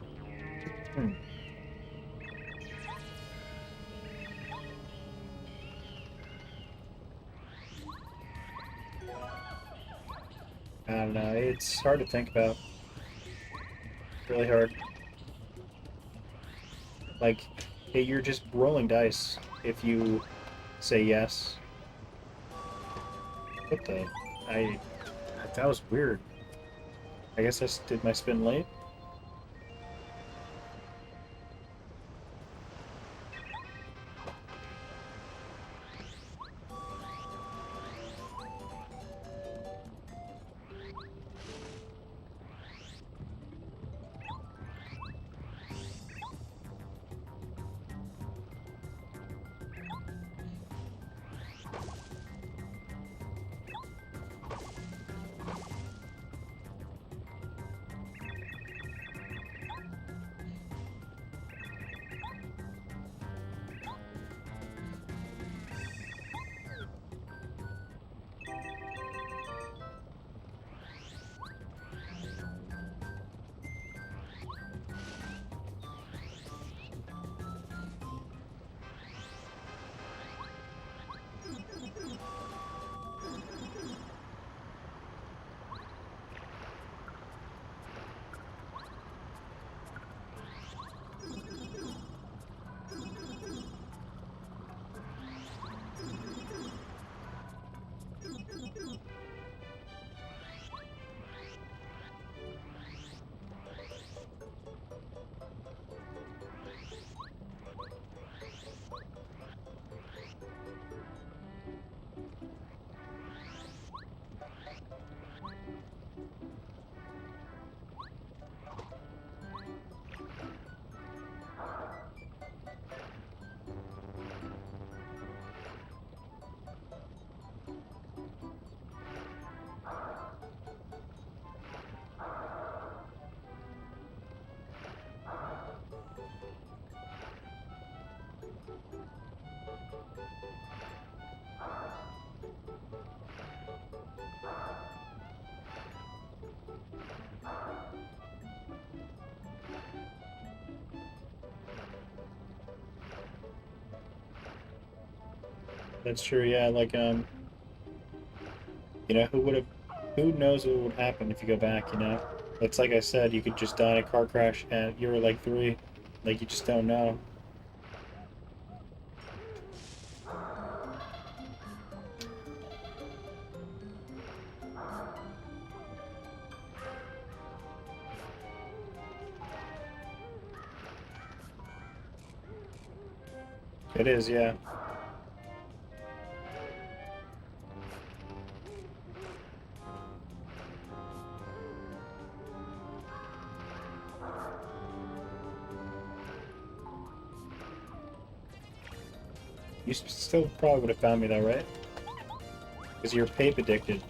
I don't know, it's hard to think about. Really hard. Like, you're just rolling dice if you say yes. What the? That was weird. I guess I did my spin late. That's true, yeah, like, you know, who knows what would happen if you go back, you know? It's like I said, you could just die in a car crash and you were like 3. Like, you just don't know. It is, yeah. You still probably would have found me though, right? Because you're pape addicted.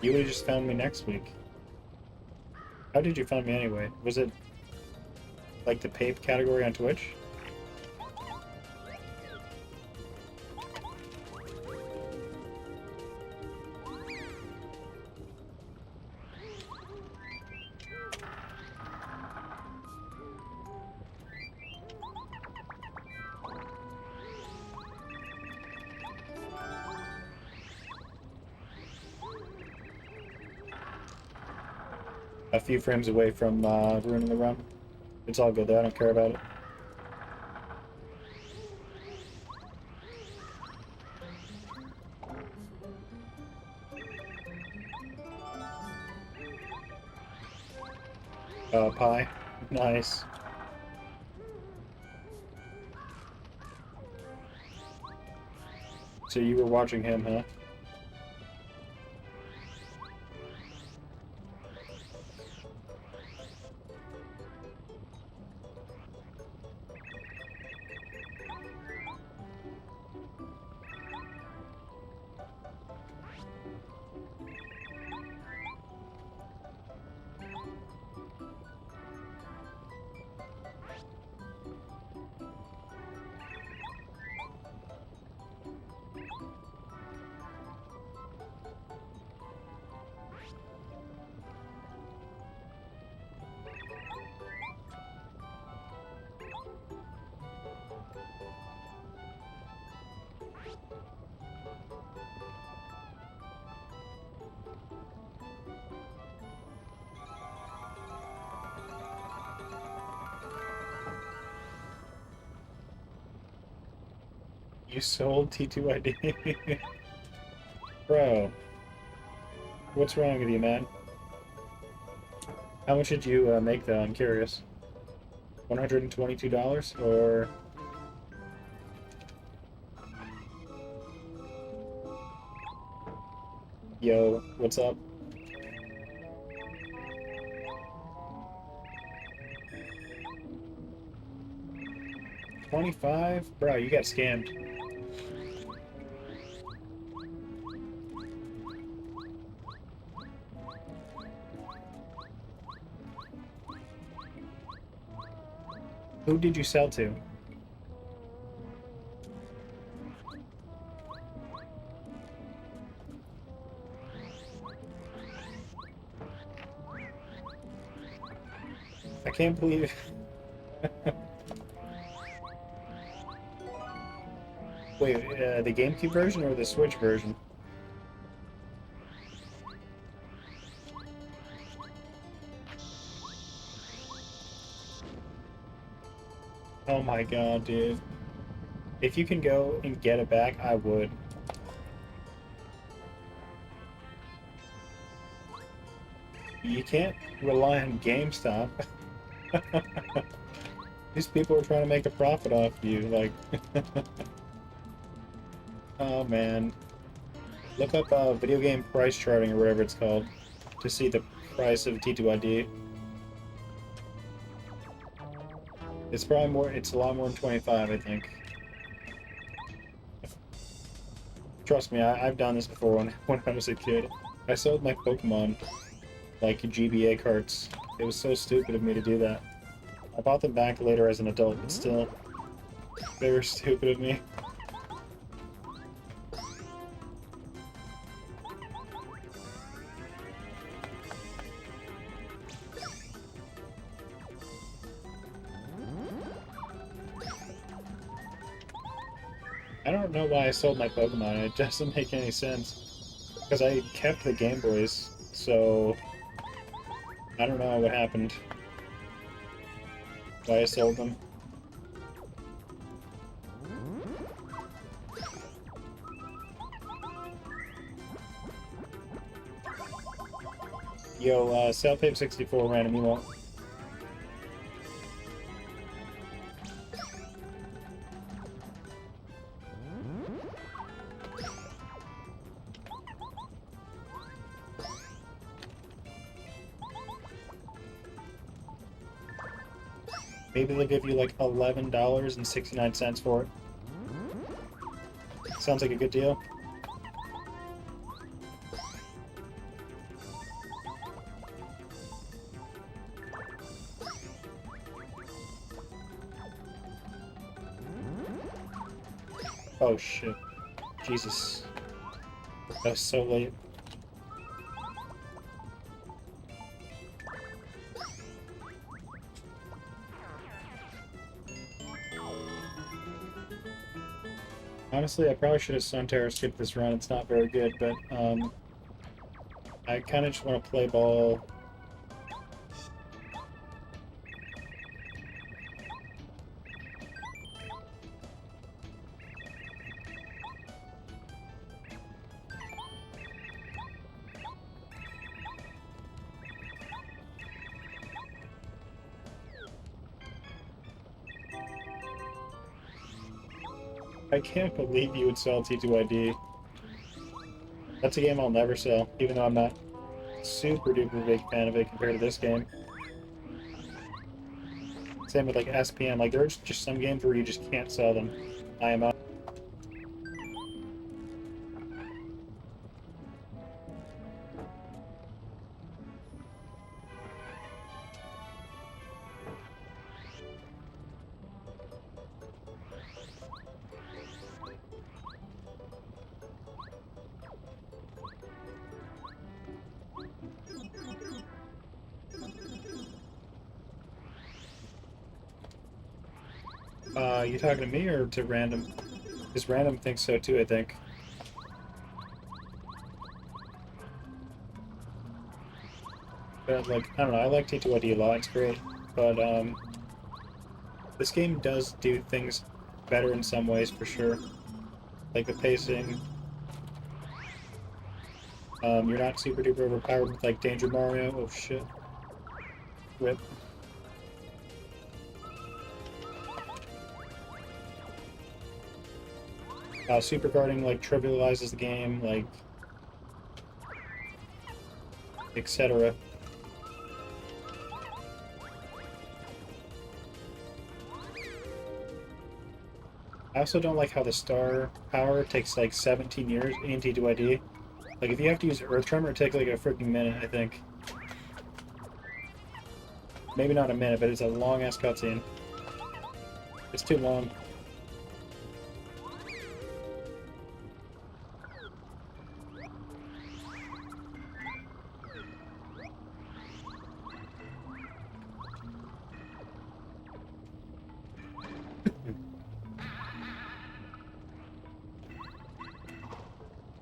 You would have just found me next week. How did you find me anyway? Was it like the pape category on Twitch? A few frames away from ruining the run. It's all good though, I don't care about it. Pie. Nice. So you were watching him, huh? You sold T2ID? Bro, what's wrong with you, man? How much did you make though? I'm curious. $122 or... Yo, what's up? 25? Bro, you got scammed. Who did you sell to? I can't believe... Wait, the GameCube version or the Switch version? Oh my god, dude. If you can go and get it back, I would. You can't rely on GameStop. These people are trying to make a profit off you, like... Oh man. Look up video game price charting or whatever it's called to see the price of T2ID. It's probably more, it's a lot more than 25, I think. Trust me, I've done this before when I was a kid. I sold my Pokemon, like, GBA carts. It was so stupid of me to do that. I bought them back later as an adult, but still, they were stupid of me. I don't know why I sold my Pokemon. It doesn't make any sense. Because I kept the Game Boys, so I don't know what happened. Why I sold them. Yo, Cellpave64 random emote. Maybe they'll give you like $11.69 for it. Sounds like a good deal. Oh shit. Jesus. That was so late. Honestly, I probably should have Sunterra skipped this run. It's not very good, but I kind of just want to play ball. I can't believe you would sell T2ID. That's a game I'll never sell, even though I'm not super duper big fan of it compared to this game. Same with like SPM, like there's just some games where you just can't sell them. I am out. You talking to me or to Random? Because Random thinks so too, I think. But like, I don't know, I like T2ID a lot, it's great. But this game does do things better in some ways for sure. Like the pacing. You're not super duper overpowered with like Danger Mario. Oh shit. Rip. Super guarding like trivializes the game, like etc. I also don't like how the star power takes like 17 years in T2ID. Like if you have to use Earth Tremor, it takes like a freaking minute, I think. Maybe not a minute, but it's a long ass cutscene. It's too long.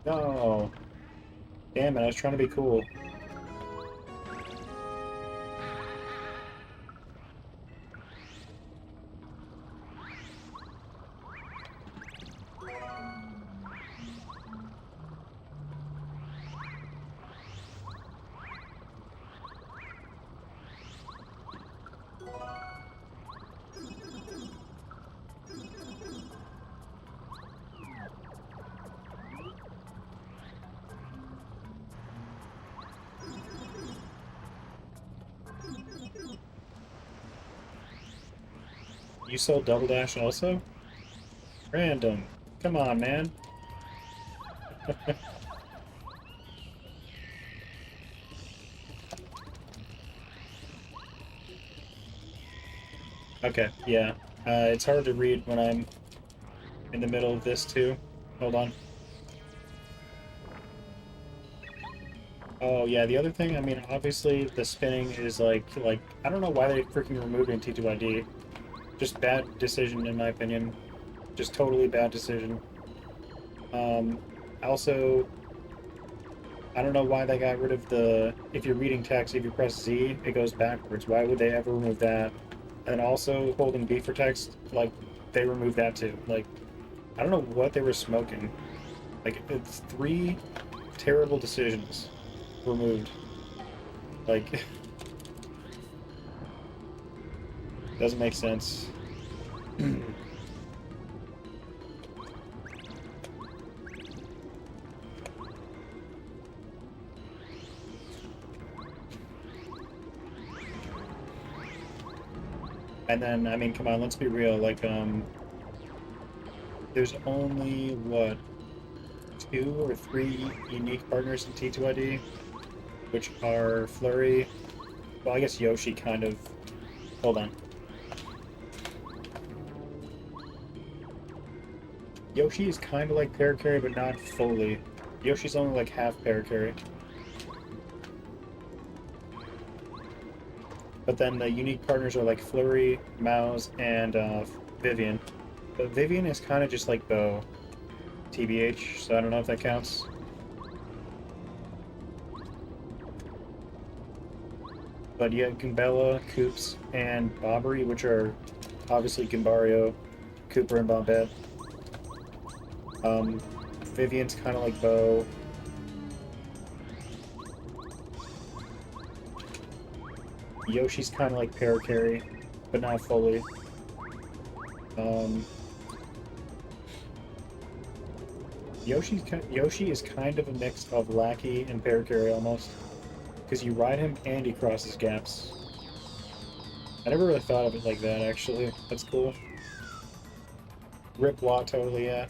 No. Damn it, I was trying to be cool. You sold Double Dash also? Random. Come on, man. Okay, yeah. It's hard to read when I'm in the middle of this too. Hold on. Oh yeah, the other thing, I mean, obviously the spinning is like I don't know why they freaking removed T2ID. Just bad decision in my opinion. Just totally bad decision. Um, also, I don't know why they got rid of the, if you're reading text, if you press Z, it goes backwards. Why would they ever remove that? And also holding B for text, like, they removed that too. Like, I don't know what they were smoking. Like, it's three terrible decisions removed. Like, doesn't make sense. And then, I mean, come on, let's be real. Like, there's only, what, two or three unique partners in T2ID, which are Flurry. Well, I guess Yoshi kind of. Hold on. Yoshi is kind of like Parakarry, but not fully. Yoshi's only like half Parakarry. But then the unique partners are like Flurry, Mouse, and Vivian. But Vivian is kind of just like Bo, TBH, so I don't know if that counts. But you have Goombella, Koops, and Bobbery, which are obviously Goombario, Cooper, and Bombette. Um, Vivian's kind of like Bo. Yoshi's kind of like Parakarry, but not fully. Um, Yoshi is kind of a mix of Lackey and Parakarry almost, because you ride him and he crosses gaps. I never really thought of it like that, actually. That's cool. Rip Law, totally, yeah.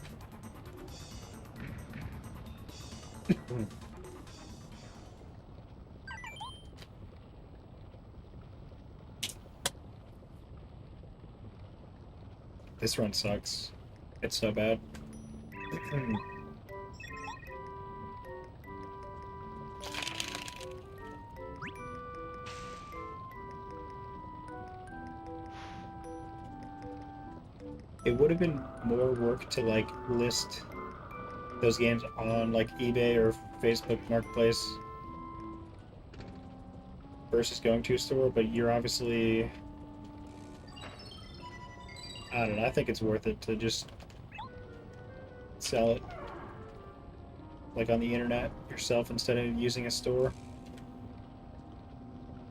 This run sucks. It's so bad. It would have been more work to like list those games on like eBay or Facebook Marketplace versus going to a store, but you're obviously, I don't know, I think it's worth it to just sell it like on the internet yourself instead of using a store.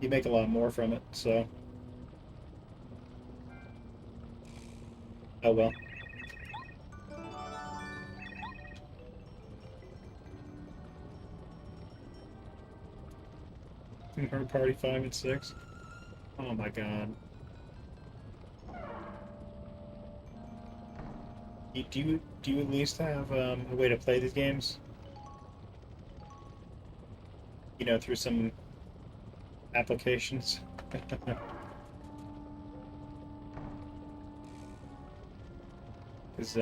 You make a lot more from it, so oh well. Her party 5 and 6. Oh my god. Do you at least have a way to play these games? You know, through some applications? Because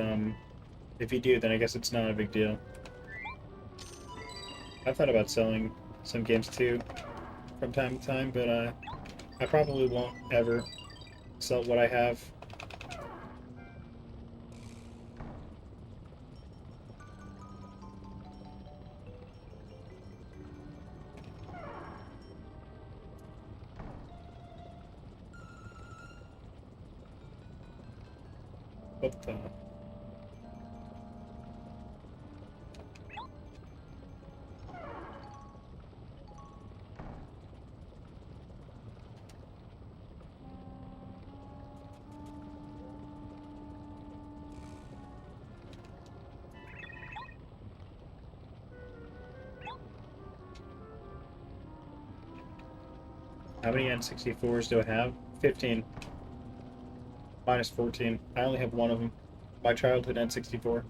if you do, then I guess it's not a big deal. I've thought about selling some games too from time to time, but I probably won't ever sell what I have. What the? How many N64s do I have? 15. Minus 14. I only have one of them. My childhood N64.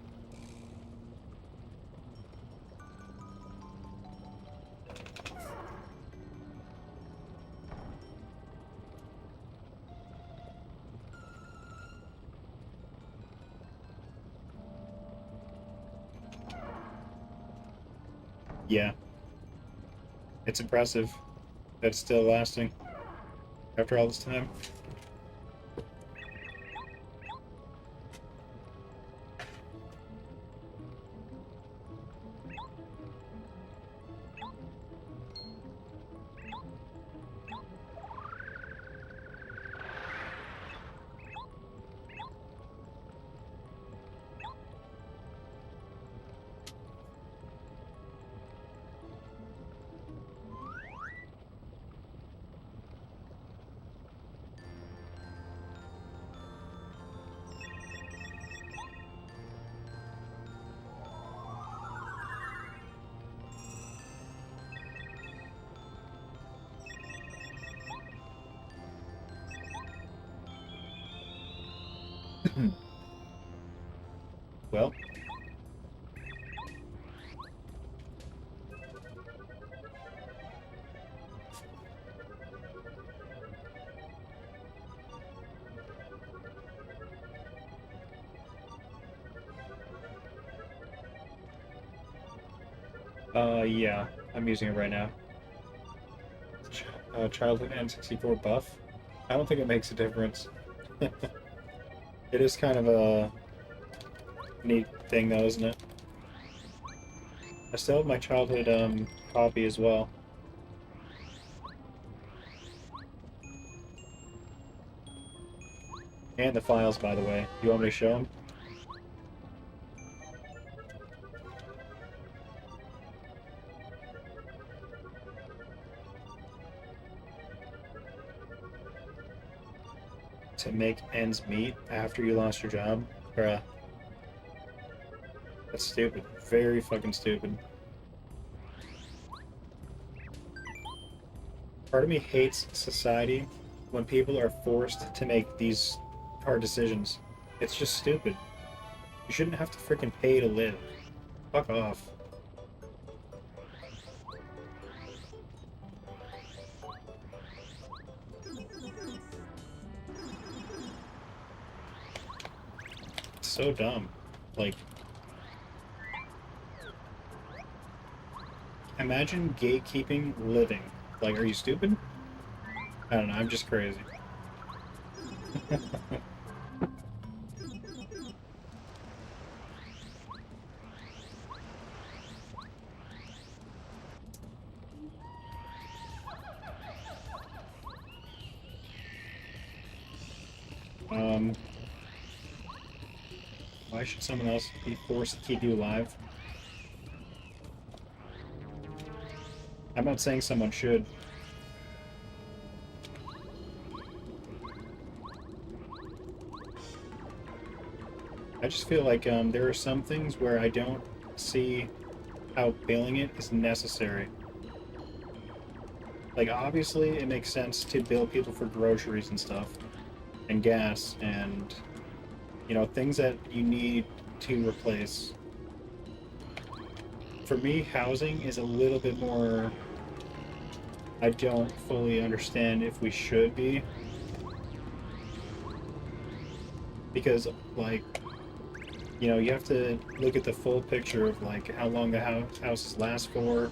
Yeah, it's impressive that it's still lasting after all this time. Well, yeah, I'm using it right now. Childhood N64 buff. I don't think it makes a difference. It is kind of a neat thing, though, isn't it? I still have my childhood copy as well. And the files, by the way. You want me to show them? To make ends meet after you lost your job? Bruh. That's stupid. Very fucking stupid. Part of me hates society when people are forced to make these hard decisions. It's just stupid. You shouldn't have to freaking pay to live. Fuck off. It's so dumb. Like, imagine gatekeeping living. Like, are you stupid? I don't know, I'm just crazy. Um, why should someone else be forced to keep you alive? I'm not saying someone should. I just feel like there are some things where I don't see how billing it is necessary. Like, obviously, it makes sense to bill people for groceries and stuff, and gas, and, you know, things that you need to replace. For me, housing is a little bit more... I don't fully understand if we should be. Because, like, you know, you have to look at the full picture of, like, how long the houses last for,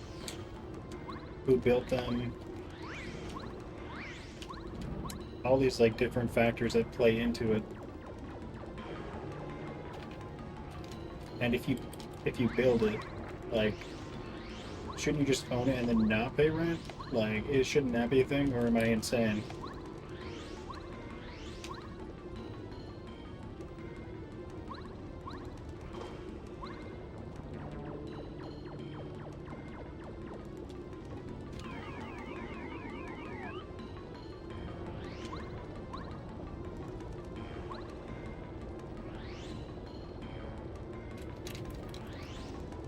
who built them, all these, like, different factors that play into it. And if you build it, like, shouldn't you just own it and then not pay rent? Like, shouldn't that be a thing, or am I insane?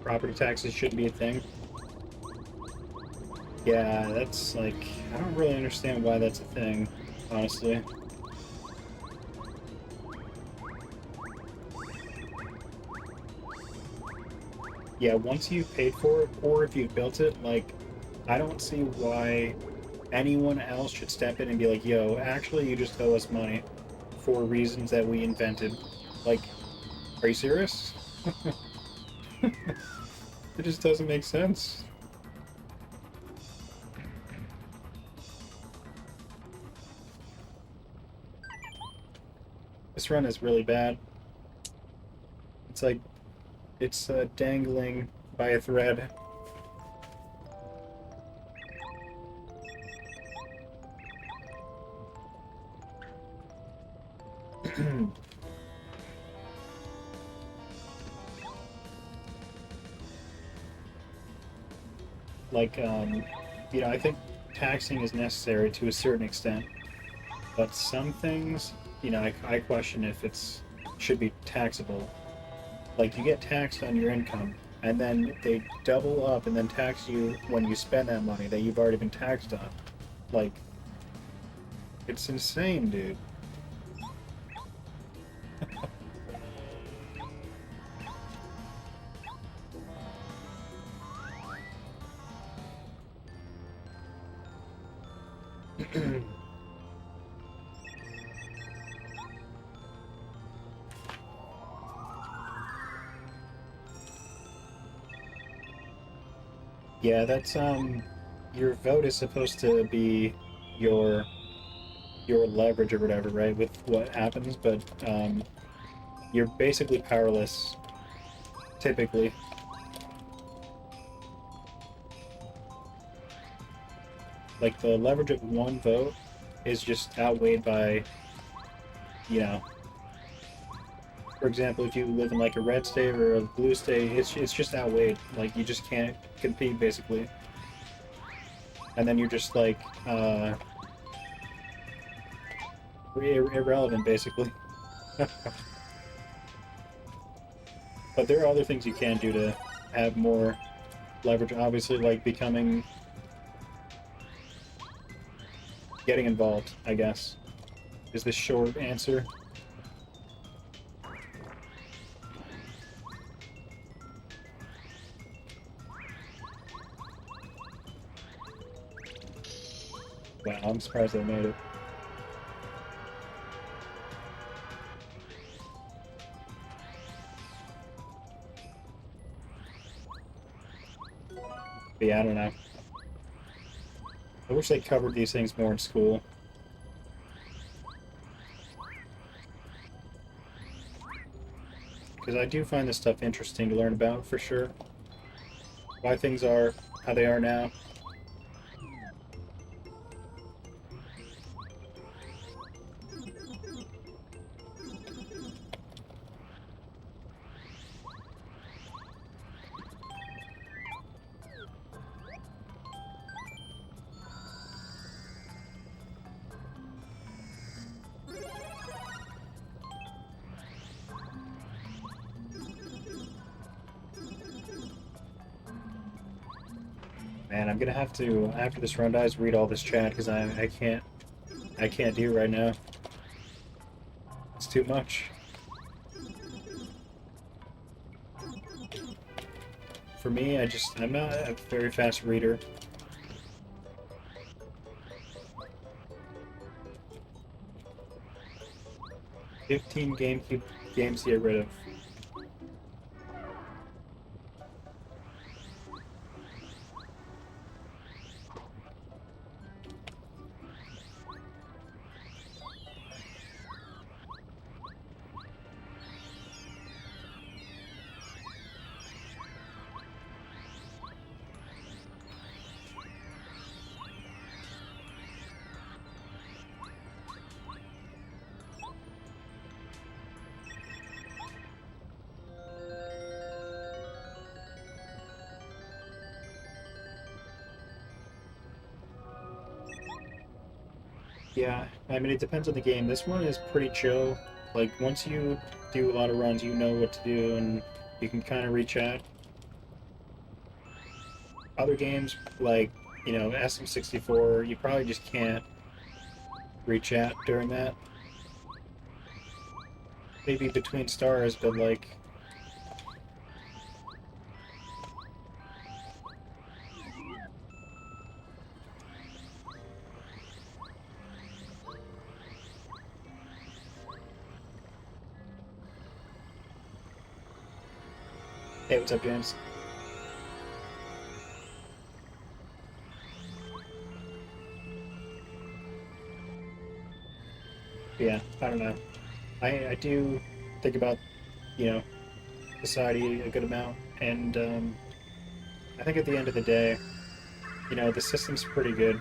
Property taxes shouldn't be a thing. Yeah, that's like, I don't really understand why that's a thing, honestly. Yeah, once you've paid for it, or if you've built it, like, I don't see why anyone else should step in and be like, yo, actually, you just owe us money for reasons that we invented. Like, are you serious? It just doesn't make sense. This run is really bad. It's like, it's dangling by a thread. Like, you know, I think taxing is necessary to a certain extent, but some things, you know, I question if it's should be taxable. Like, you get taxed on your income, and then they double up and then tax you when you spend that money that you've already been taxed on. Like, it's insane, dude. Yeah, that's your vote is supposed to be your your leverage or whatever, right? With what happens, but you're basically powerless typically. Like the leverage of one vote is just outweighed by, you know, for example, if you live in like a red state or a blue state, it's just outweighed. Like you just can't compete basically, and then you're just like irrelevant basically. But there are other things you can do to have more leverage. Obviously, like getting involved, I guess, is the short answer. Wow, I'm surprised I made it. But yeah, I don't know. I wish they covered these things more in school. Because I do find this stuff interesting to learn about, for sure. Why things are how they are now. Man, I'm gonna have to, after this run dies, read all this chat, because I can't do it right now. It's too much. For me, I'm not a very fast reader. 15 GameCube games to get rid of. Yeah, I mean, it depends on the game. This one is pretty chill. Like, once you do a lot of runs, you know what to do, and you can kind of reach out. Other games, like, you know, SM64, you probably just can't reach out during that. Maybe Between Stars, but, like... Hey, what's up, James? Yeah, I don't know. I do think about, you know, society a good amount, and I think at the end of the day, you know, the system's pretty good.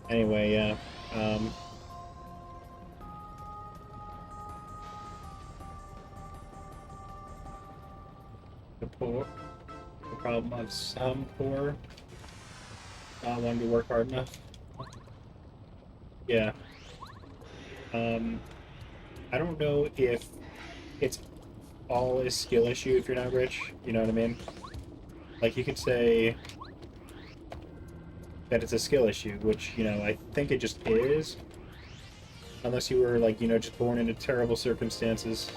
Anyway, yeah. The poor, the problem of some poor not wanting to work hard enough. Yeah. Um, I don't know if it's all a skill issue if you're not rich. You know what I mean? Like you could say that it's a skill issue, which I think it just is, unless you were like just born into terrible circumstances.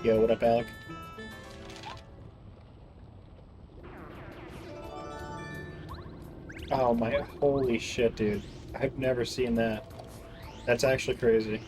Yo, what up, Alec? Oh my, holy shit, dude. I've never seen that. That's actually crazy.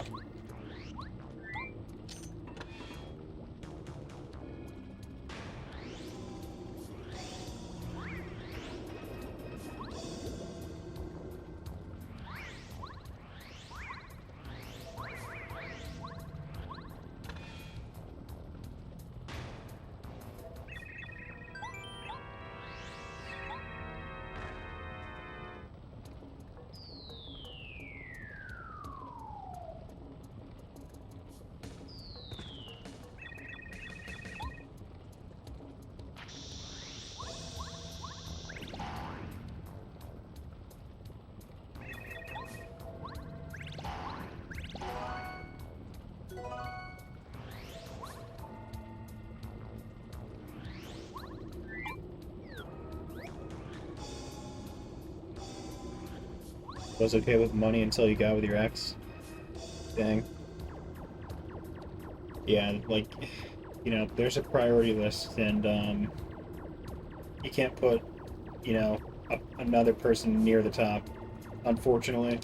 Was okay with money until you got with your ex. Dang. Yeah, like, there's a priority list, and you can't put, another person near the top. Unfortunately,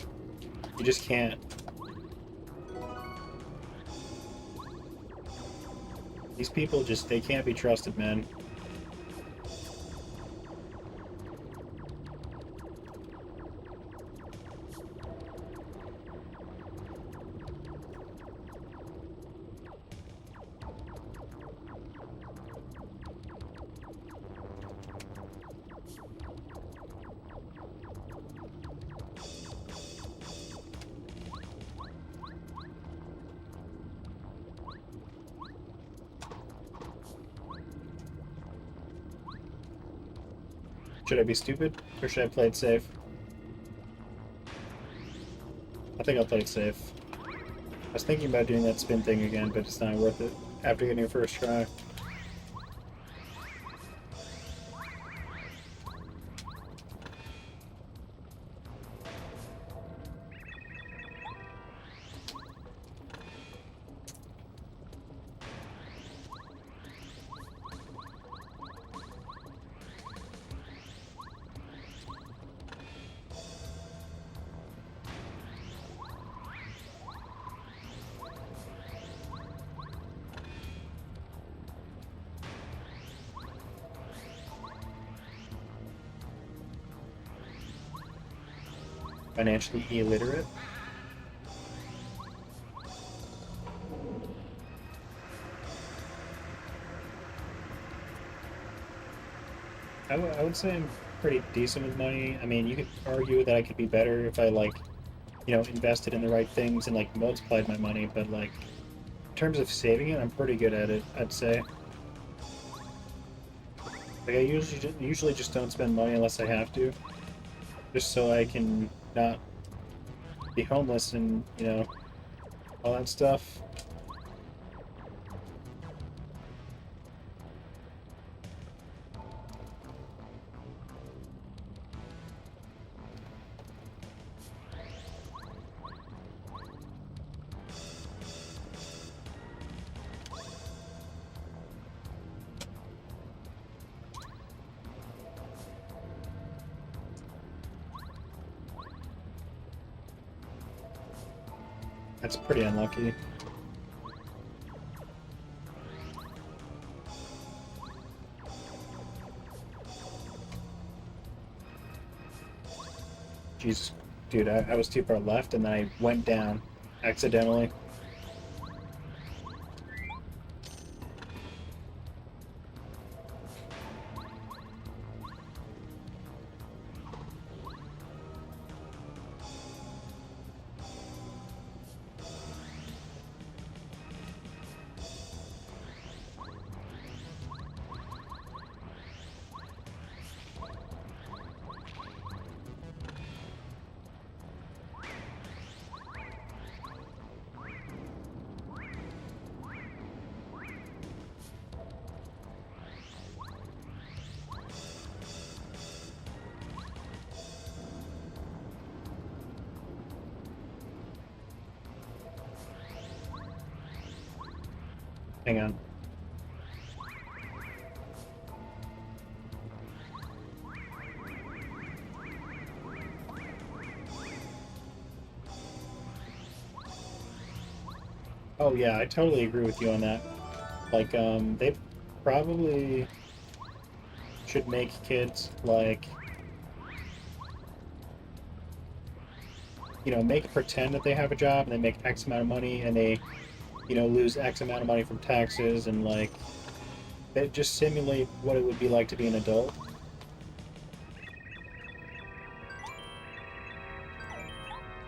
you just can't. These people they can't be trusted, man. Should I be stupid, or should I play it safe? I think I'll play it safe. I was thinking about doing that spin thing again, but it's not worth it after getting a first try. Financially illiterate? I would say I'm pretty decent with money. I mean, you could argue that I could be better if I, like, invested in the right things and, like, multiplied my money, but, like, in terms of saving it, I'm pretty good at it, I'd say. Like, I usually just don't spend money unless I have to, just so I can not be homeless and, all that stuff. That's pretty unlucky. Jesus Dude, I was too far left and then I went down accidentally. Hang on. Oh yeah, I totally agree with you on that. Like, they probably should make kids, like, you know, make pretend that they have a job and they make X amount of money and they, you know, lose X amount of money from taxes and, like, they just simulate what it would be like to be an adult.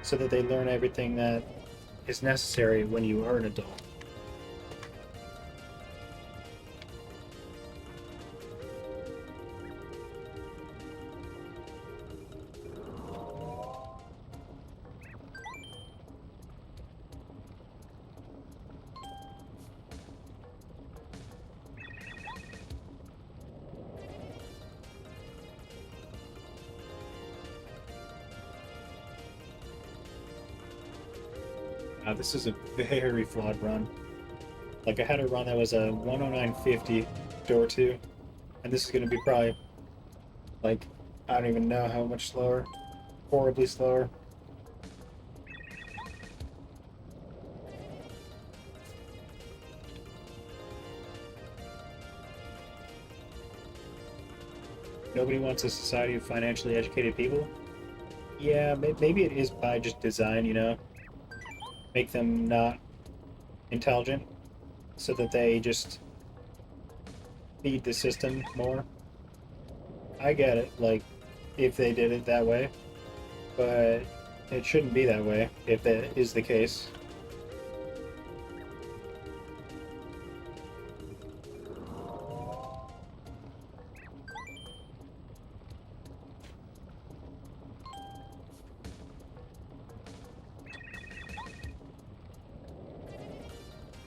So that they learn everything that is necessary when you are an adult. This is a very flawed run. Like, I had a run that was a 109.50 door 2, and this is going to be probably, like, I don't even know how much slower. Horribly slower. Nobody wants a society of financially educated people? Yeah, maybe it is by just design, you know? Make them not intelligent so that they just feed the system more. I get it, like, if they did it that way, but it shouldn't be that way if that is the case.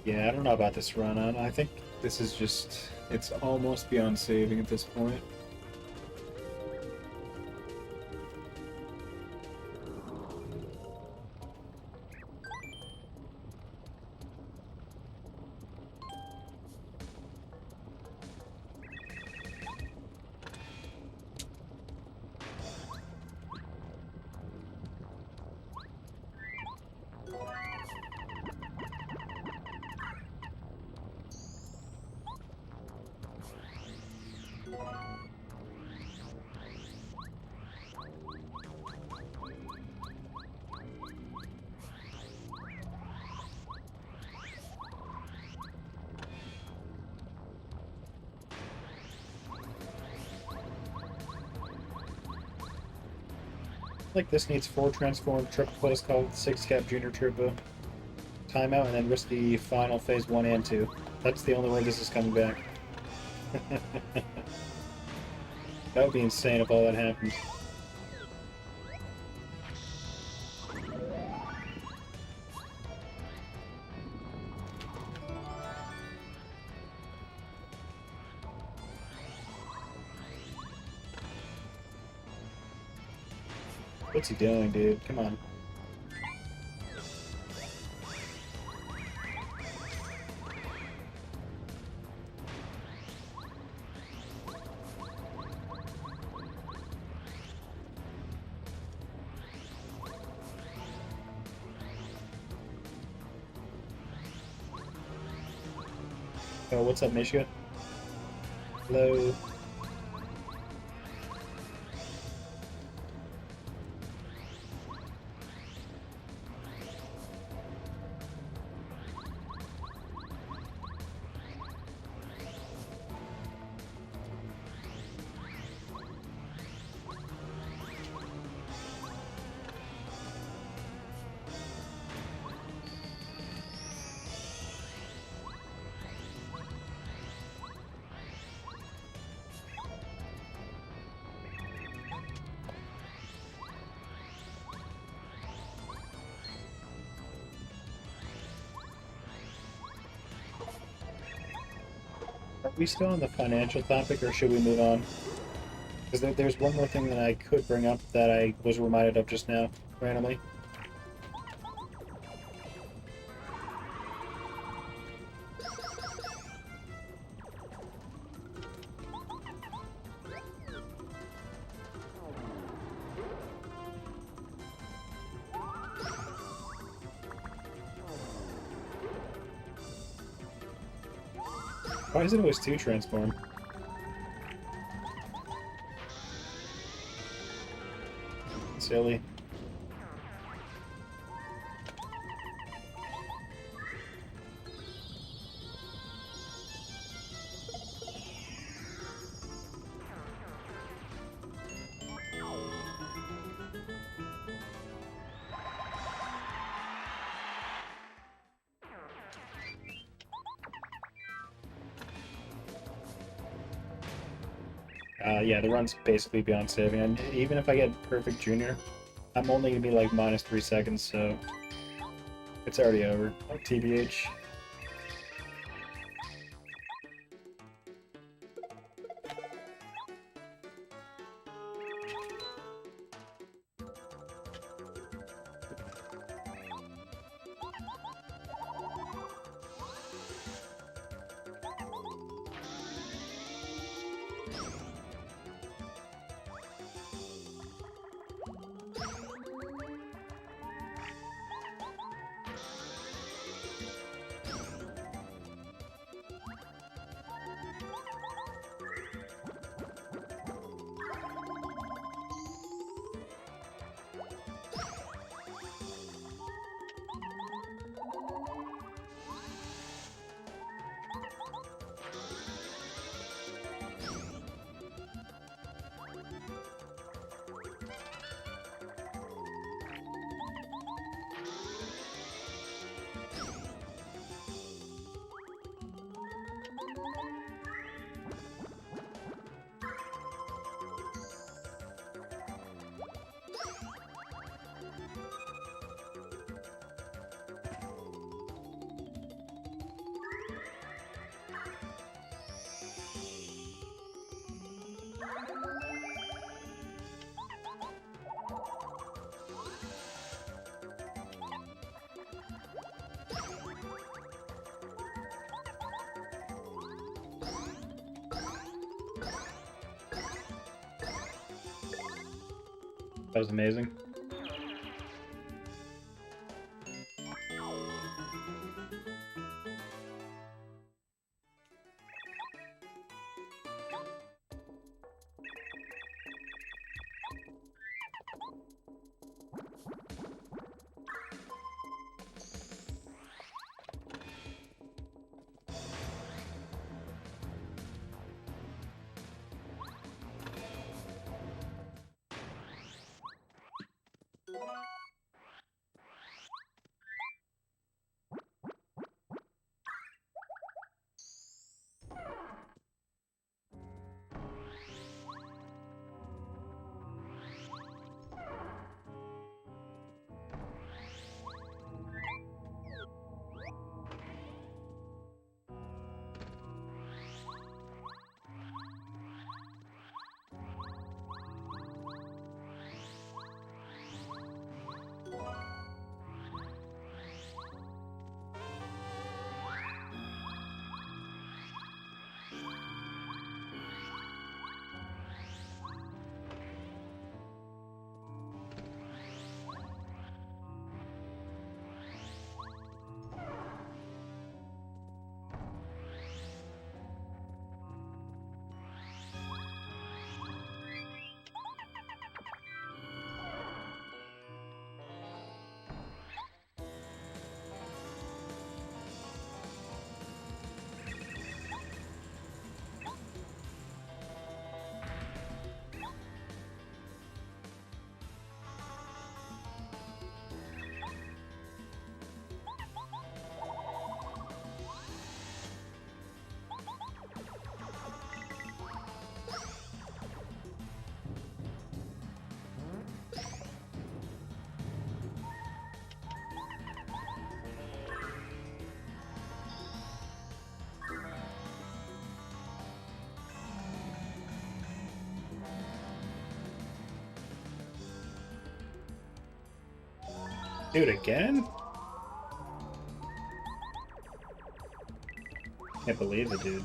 Yeah, I don't know about this run. I think this is just, it's almost beyond saving at this point. Like, this needs 4 transformed triple close call with 6 cap junior turbo timeout and then risk the final phase 1 and 2. That's the only way this is coming back. That would be insane if all that happened. What's he doing, dude? Come on. Oh, what's up, Michigan? Hello. we still on the financial topic, or should we move on? Because there's one more thing that I could bring up that I was reminded of just now, randomly. Why is it always two transform? Silly. Yeah, the run's basically beyond saving, and even if I get perfect junior, I'm only gonna be like -3 seconds, so it's already over. Like TBH. That was amazing. Dude, again? Can't believe it, dude.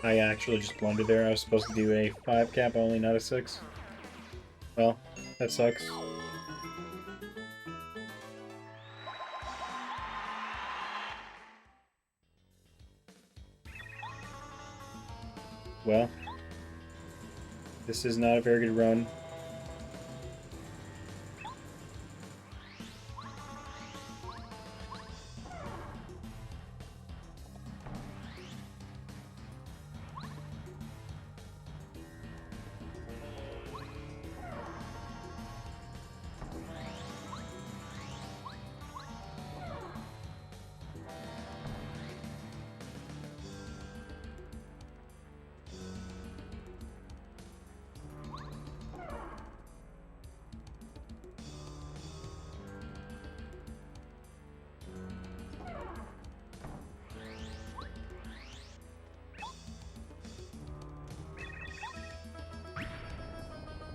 I actually just blundered there. I was supposed to do a 5 cap only, not a 6. Well, that sucks. Well, this is not a very good run.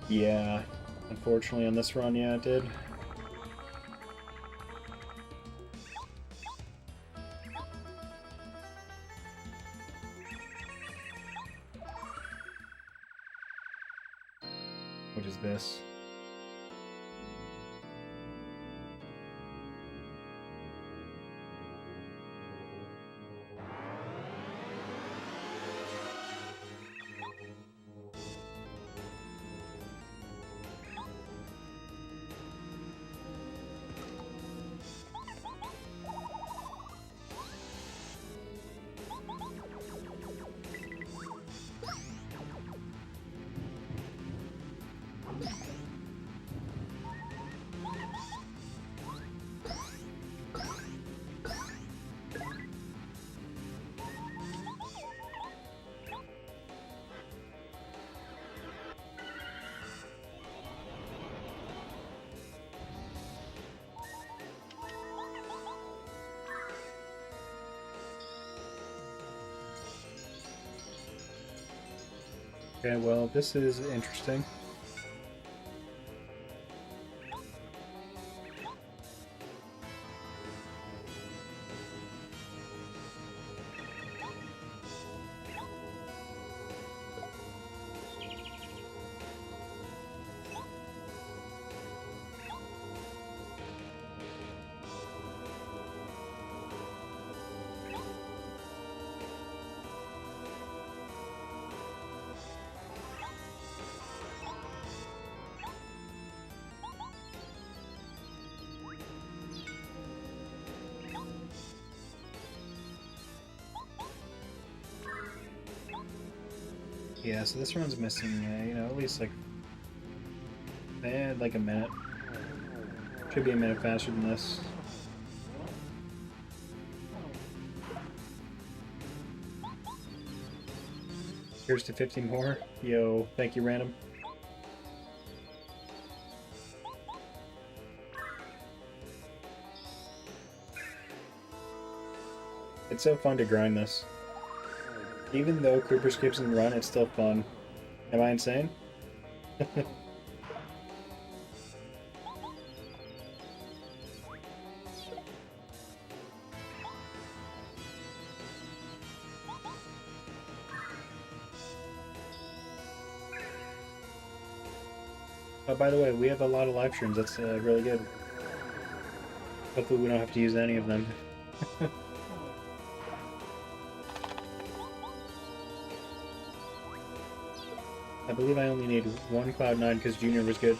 Yeah, unfortunately on this run, yeah, it did. What is this? Okay, well, this is interesting. Yeah, so this run's missing, you know, at least like a minute. Should be a minute faster than this. Here's to 50 more. Yo, thank you, random. It's so fun to grind this. Even though Cooper skips and run, it's still fun. Am I insane? Oh, by the way, we have a lot of live streams. That's really good. Hopefully we don't have to use any of them. I believe I only need one Cloud9 because Junior was good.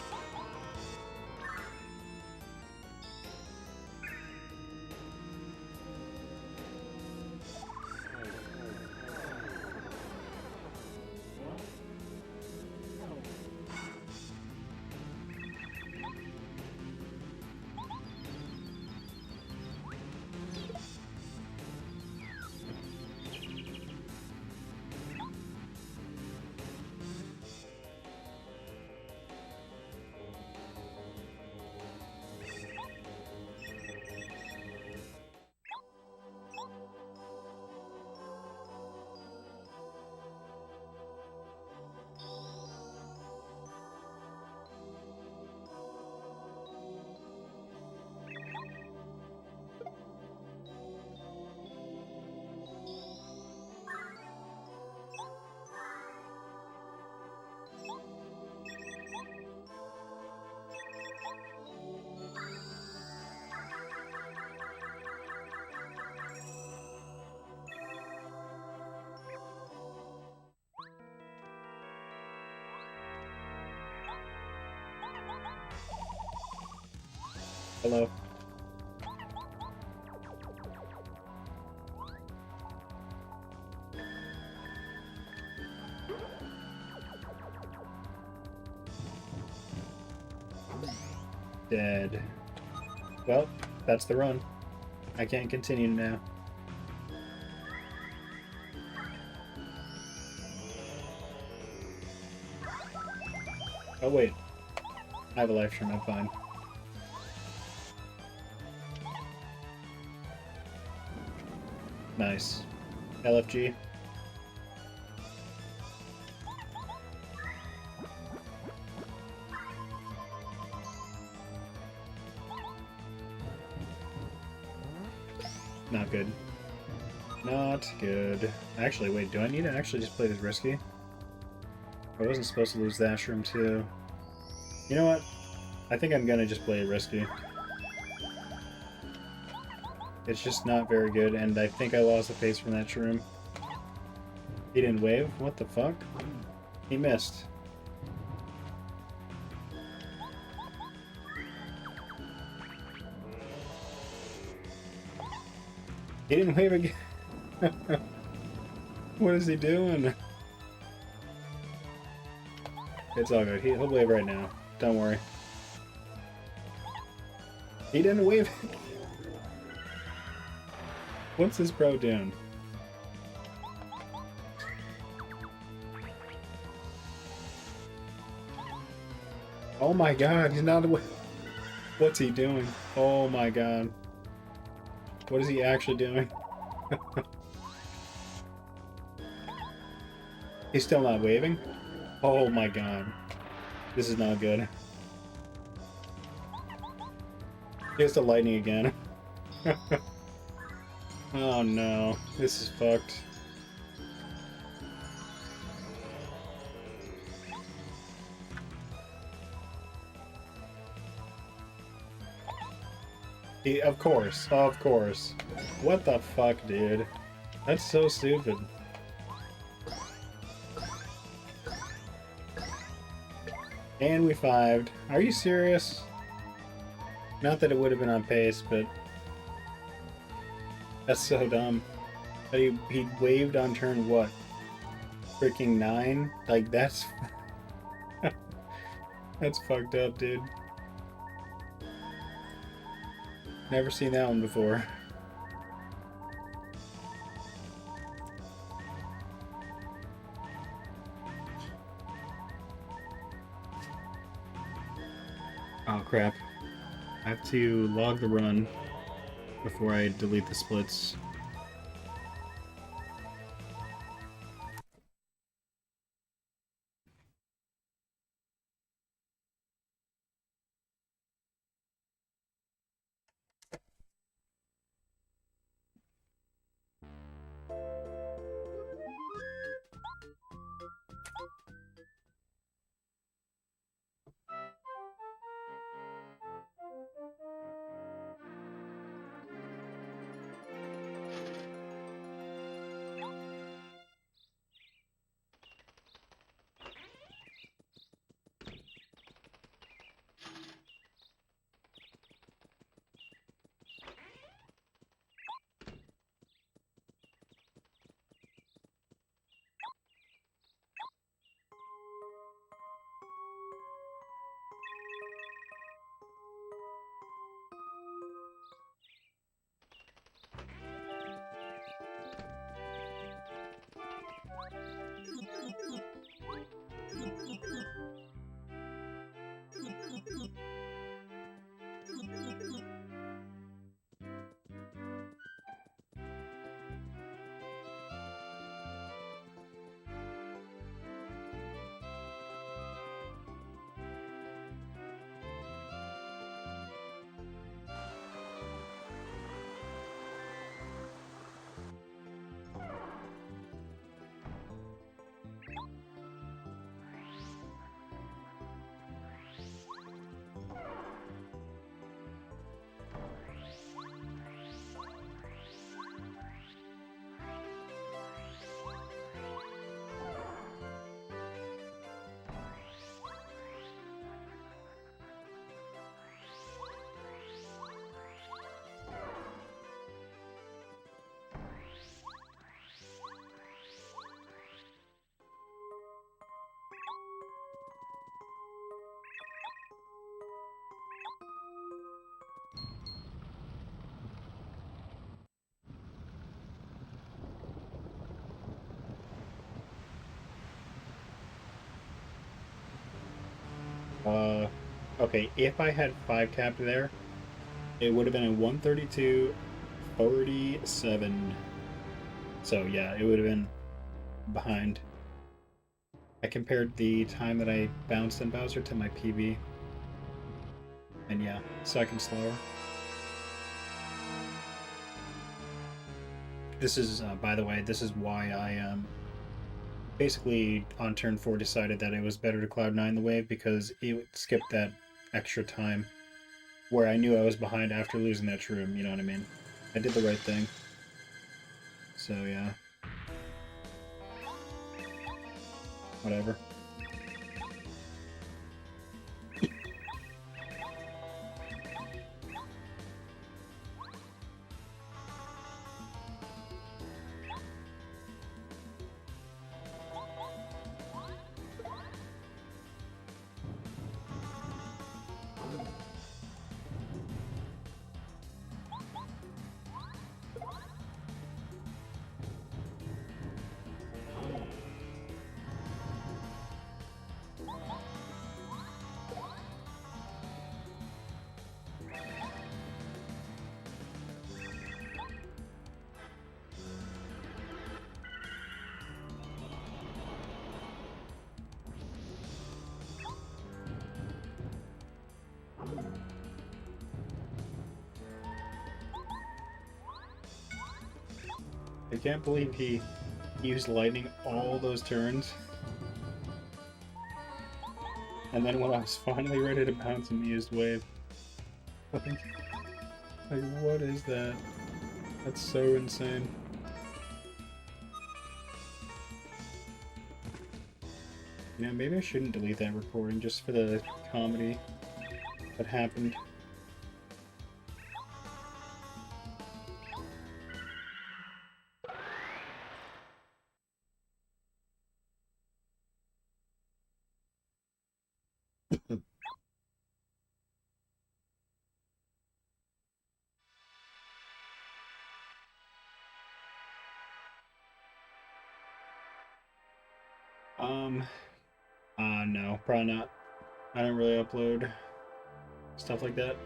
Hello. Dead. Well, that's the run. I can't continue now. Oh wait. I have a life stream, I'm fine. Nice. LFG. Not good. Not good. Actually, wait, do I need to actually just play this risky? I wasn't supposed to lose that shroom too. You know what? I think I'm gonna just play it risky. It's just not very good, and I think I lost the pace from that shroom. He didn't wave? What the fuck? He missed. He didn't wave again. What is he doing? It's all good. He'll wave right now. Don't worry. He didn't wave. What's this bro doing? Oh my god, he's not... What's he doing? Oh my god. What is he actually doing? He's still not waving? Oh my god. This is not good. Here's the lightning again. Oh no. This is fucked. Of course. Of course. What the fuck, dude? That's so stupid. And we 5'd. Are you serious? Not that it would have been on pace, but... That's so dumb. But he waved on turn what? Freaking 9? Like, that's... That's fucked up, dude. Never seen that one before. Oh crap. I have to log the run before I delete the splits. Uh, okay, if I had 5 tapped there, it would have been a 132.47. So yeah, it would have been behind. I compared the time that I bounced in Bowser to my PB, and yeah, second slower. This is, by the way, this is why I basically on turn 4 decided that it was better to Cloud9 the wave because it skipped that extra time where I knew I was behind after losing that shroom, you know what I mean? I did the right thing. So yeah. Whatever. I can't believe he used lightning all those turns. And then when I was finally ready to bounce him, he used wave. Like, what is that? That's so insane. You know, maybe I shouldn't delete that recording just for the comedy that happened. Um, no, probably not. I don't really upload stuff like that.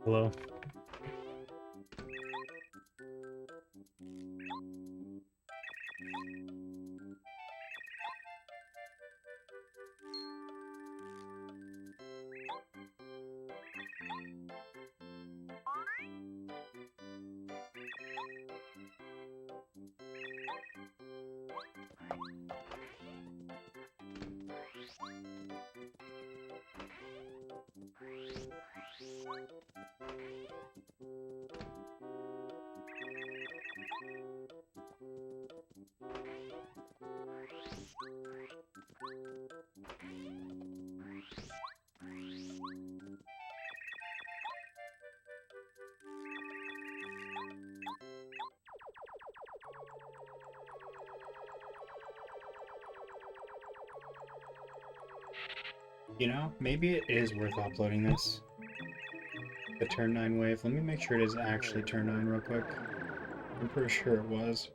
Hello. You know, maybe it is worth uploading this. The turn 9 wave. Let me make sure it is actually turn 9 real quick. I'm pretty sure it was.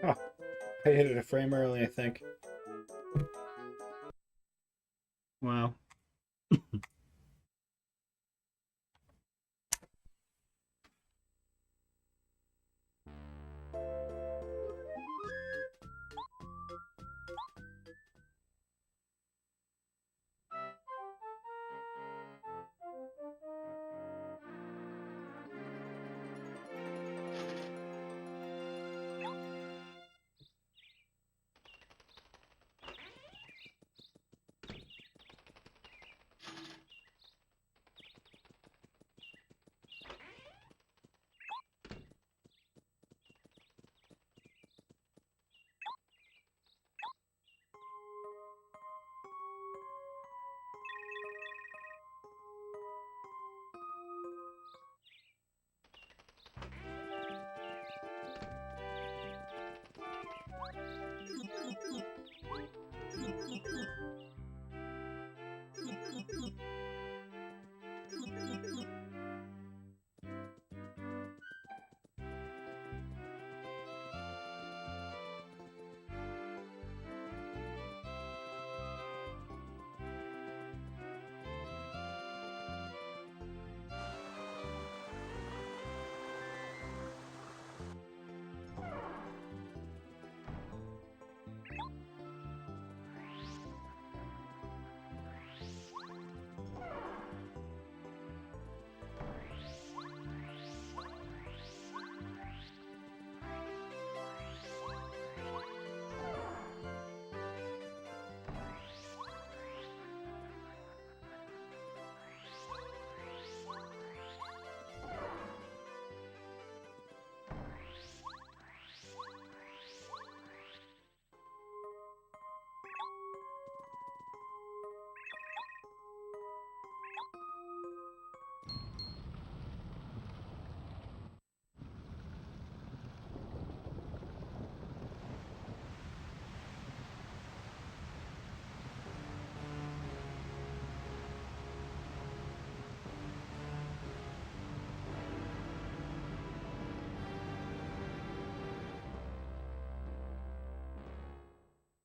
Oh, I hit it a frame early, I think. Wow.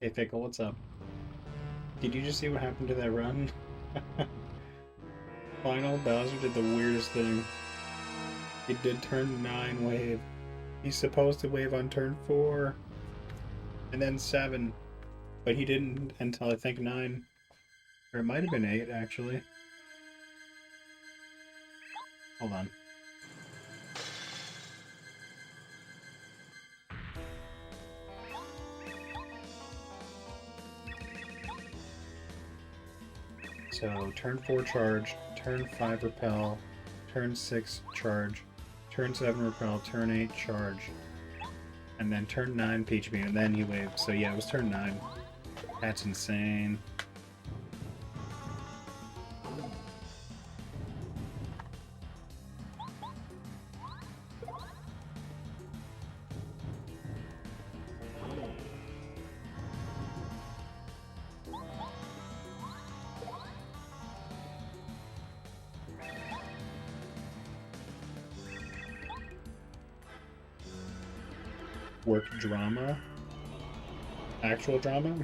Hey, Fickle, what's up? Did you just see what happened to that run? Final Bowser did the weirdest thing. He did turn 9 wave. He's supposed to wave on turn 4. And then 7. But he didn't until I think 9. Or it might have been 8, actually. Hold on. So, turn 4 charge, turn 5 repel, turn 6 charge, turn 7 repel, turn 8 charge, and then turn 9 Peach Beam, and then he waved. So yeah, it was turn 9. That's insane. Work drama? Actual drama?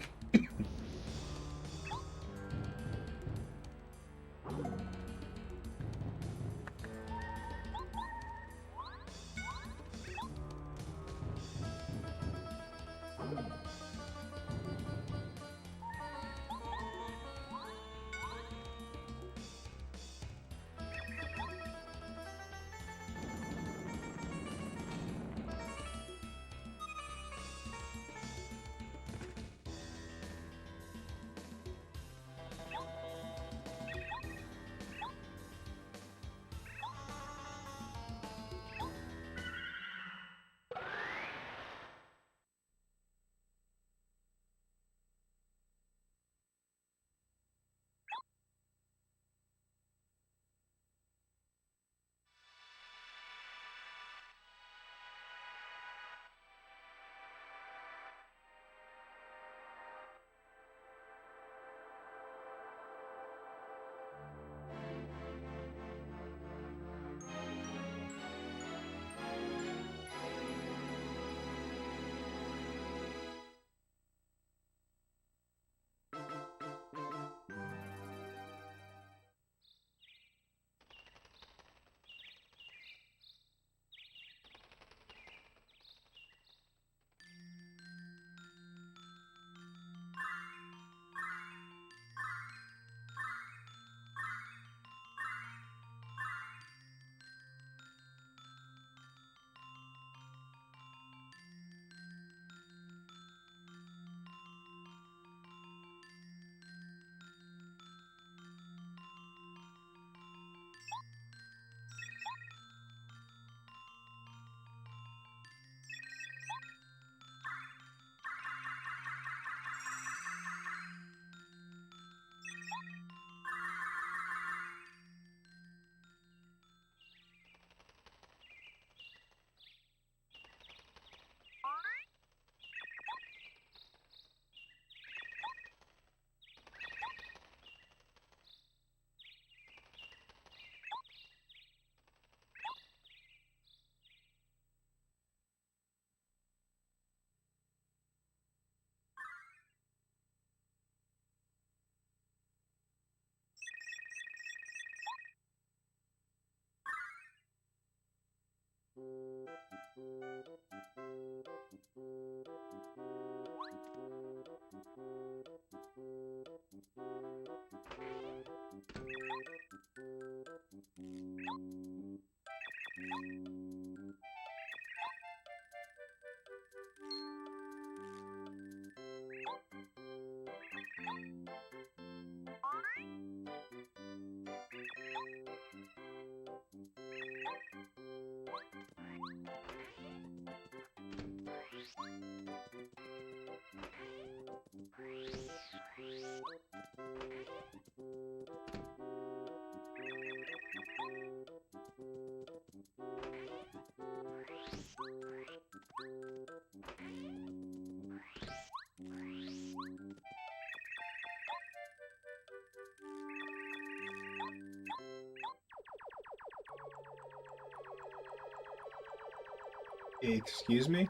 Excuse me?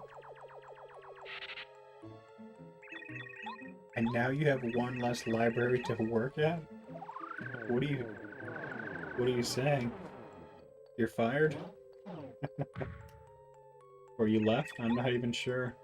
And now you have one less library to work at? What are you... What are you saying? You're fired? Or you left? I'm not even sure.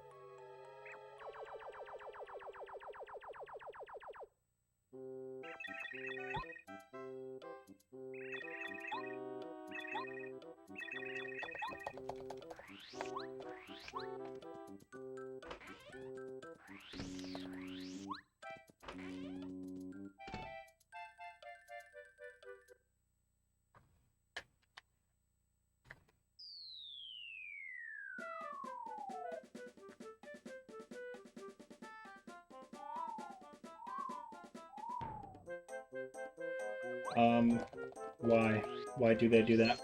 Why? Why do they do that?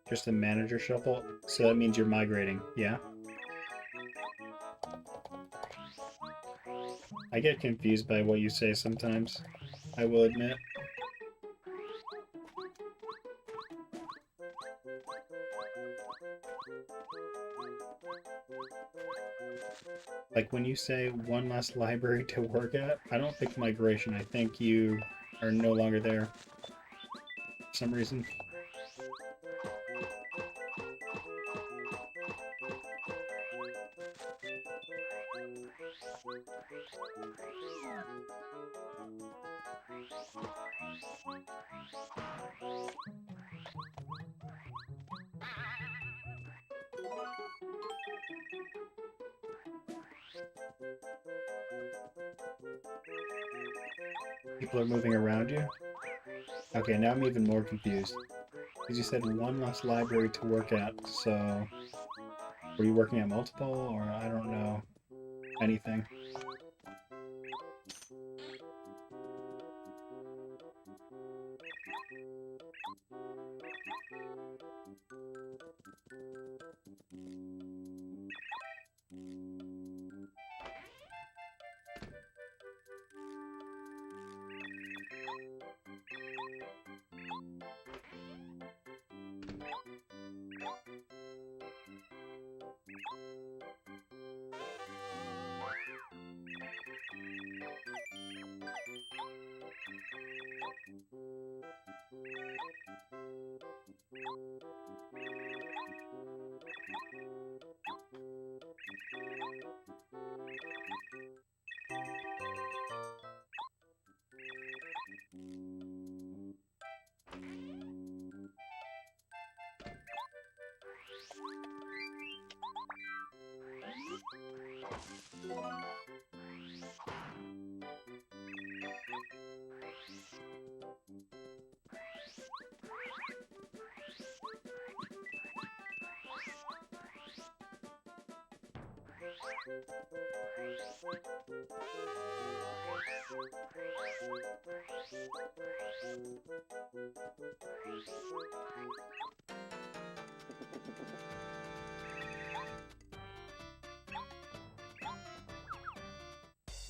Just a manager shuffle? So that means you're migrating, yeah? I get confused by what you say sometimes, I will admit. Like when you say one less library to work at, I don't think migration. I think you are no longer there for some reason. People are moving around you? Okay, now I'm even more confused. Because you said one less library to work at, so... Were you working at multiple, or I don't know anything?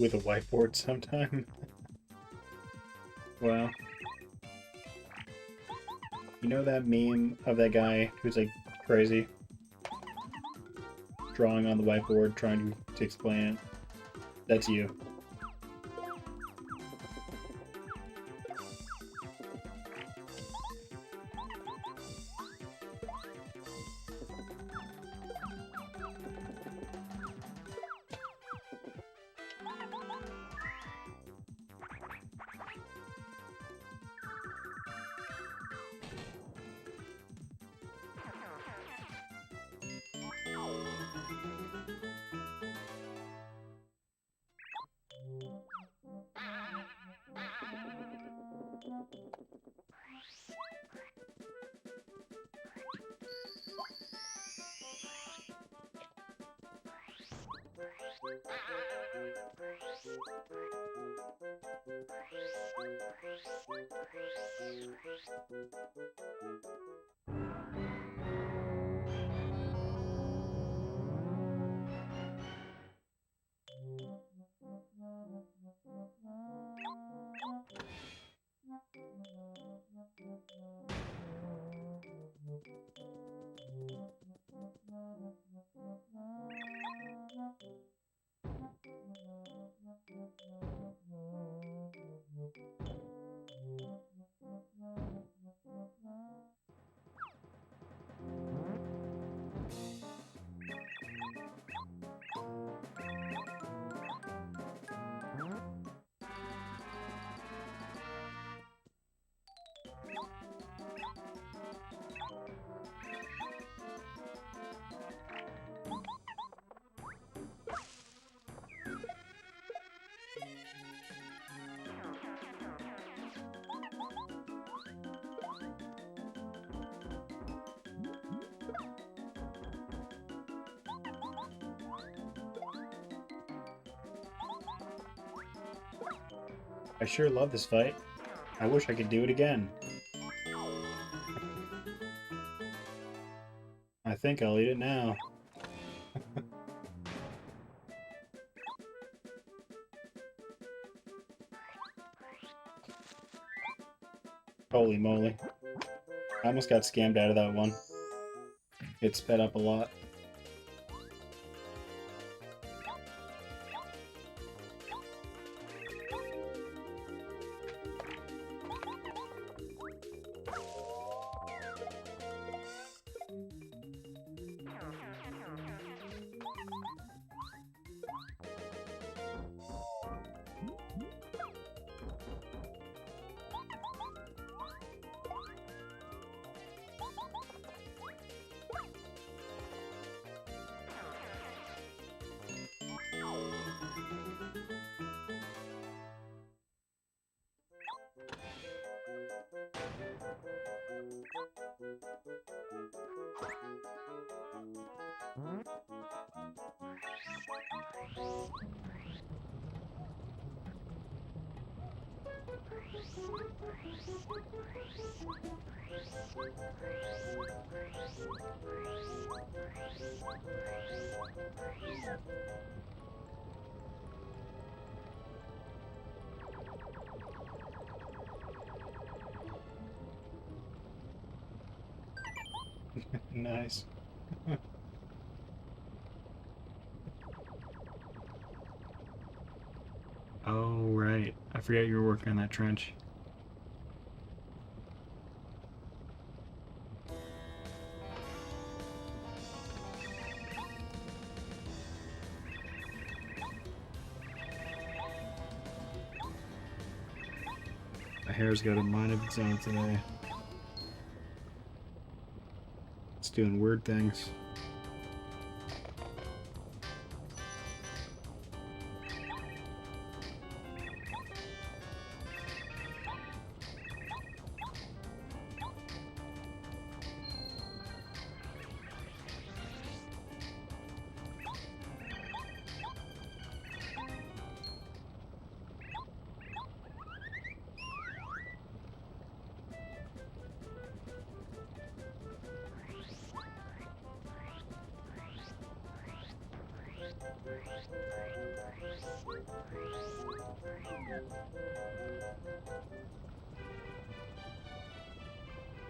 With a whiteboard sometime? Wow. You know that meme of that guy who's like crazy? Drawing on the whiteboard, trying to explain it? That's you. I sure love this fight. I wish I could do it again. I think I'll eat it now. Holy moly. I almost got scammed out of that one. It sped up a lot. Nice. Oh, right. I forgot you were working on that trench. My hair's got a mind of its own today. It's doing weird things.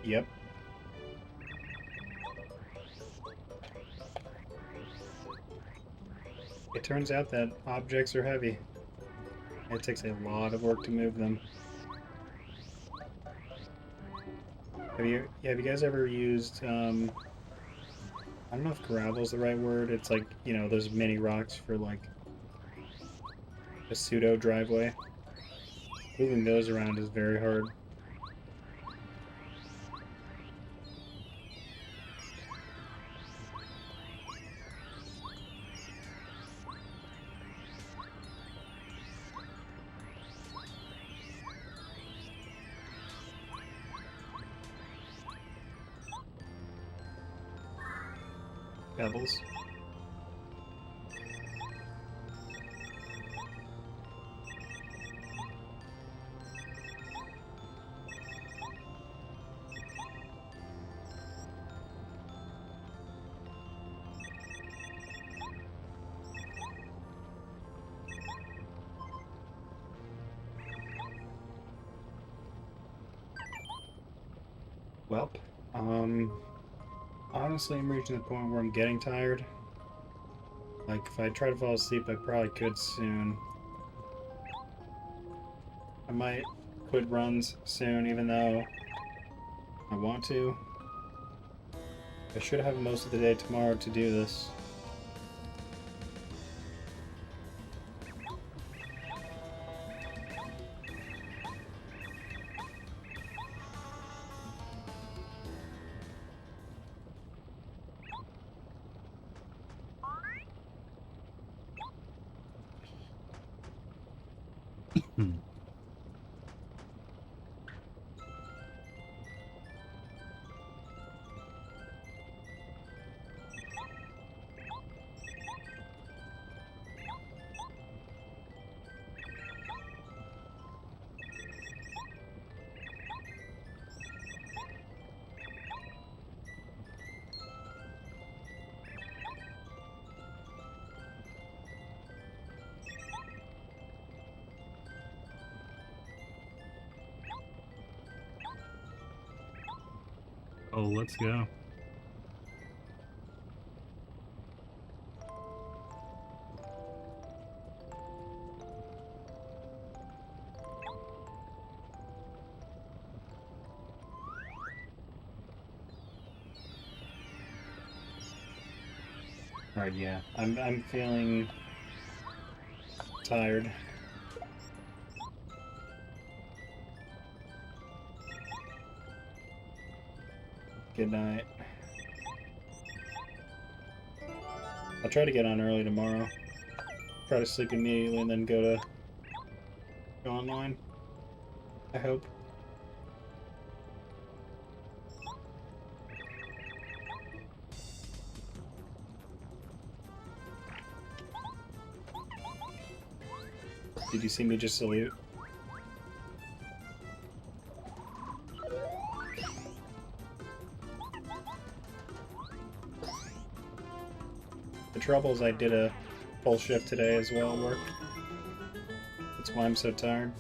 Yep. It turns out that objects are heavy. It takes a lot of work to move them. Have you guys ever used, I don't know if gravel's the right word. It's like, you know, those mini rocks for like a pseudo driveway. Moving those around is very hard. Pebbles. Well, honestly, I'm reaching the point where I'm getting tired. Like, if I try to fall asleep, I probably could soon. I might quit runs soon, even though I want to. I should have most of the day tomorrow to do this. Oh, let's go. Alright, yeah. I'm feeling tired. Good night. I'll try to get on early tomorrow. Try to sleep immediately and then go online. I hope. Did you see me just salute? The trouble is I did a full shift today as well at work. That's why I'm so tired.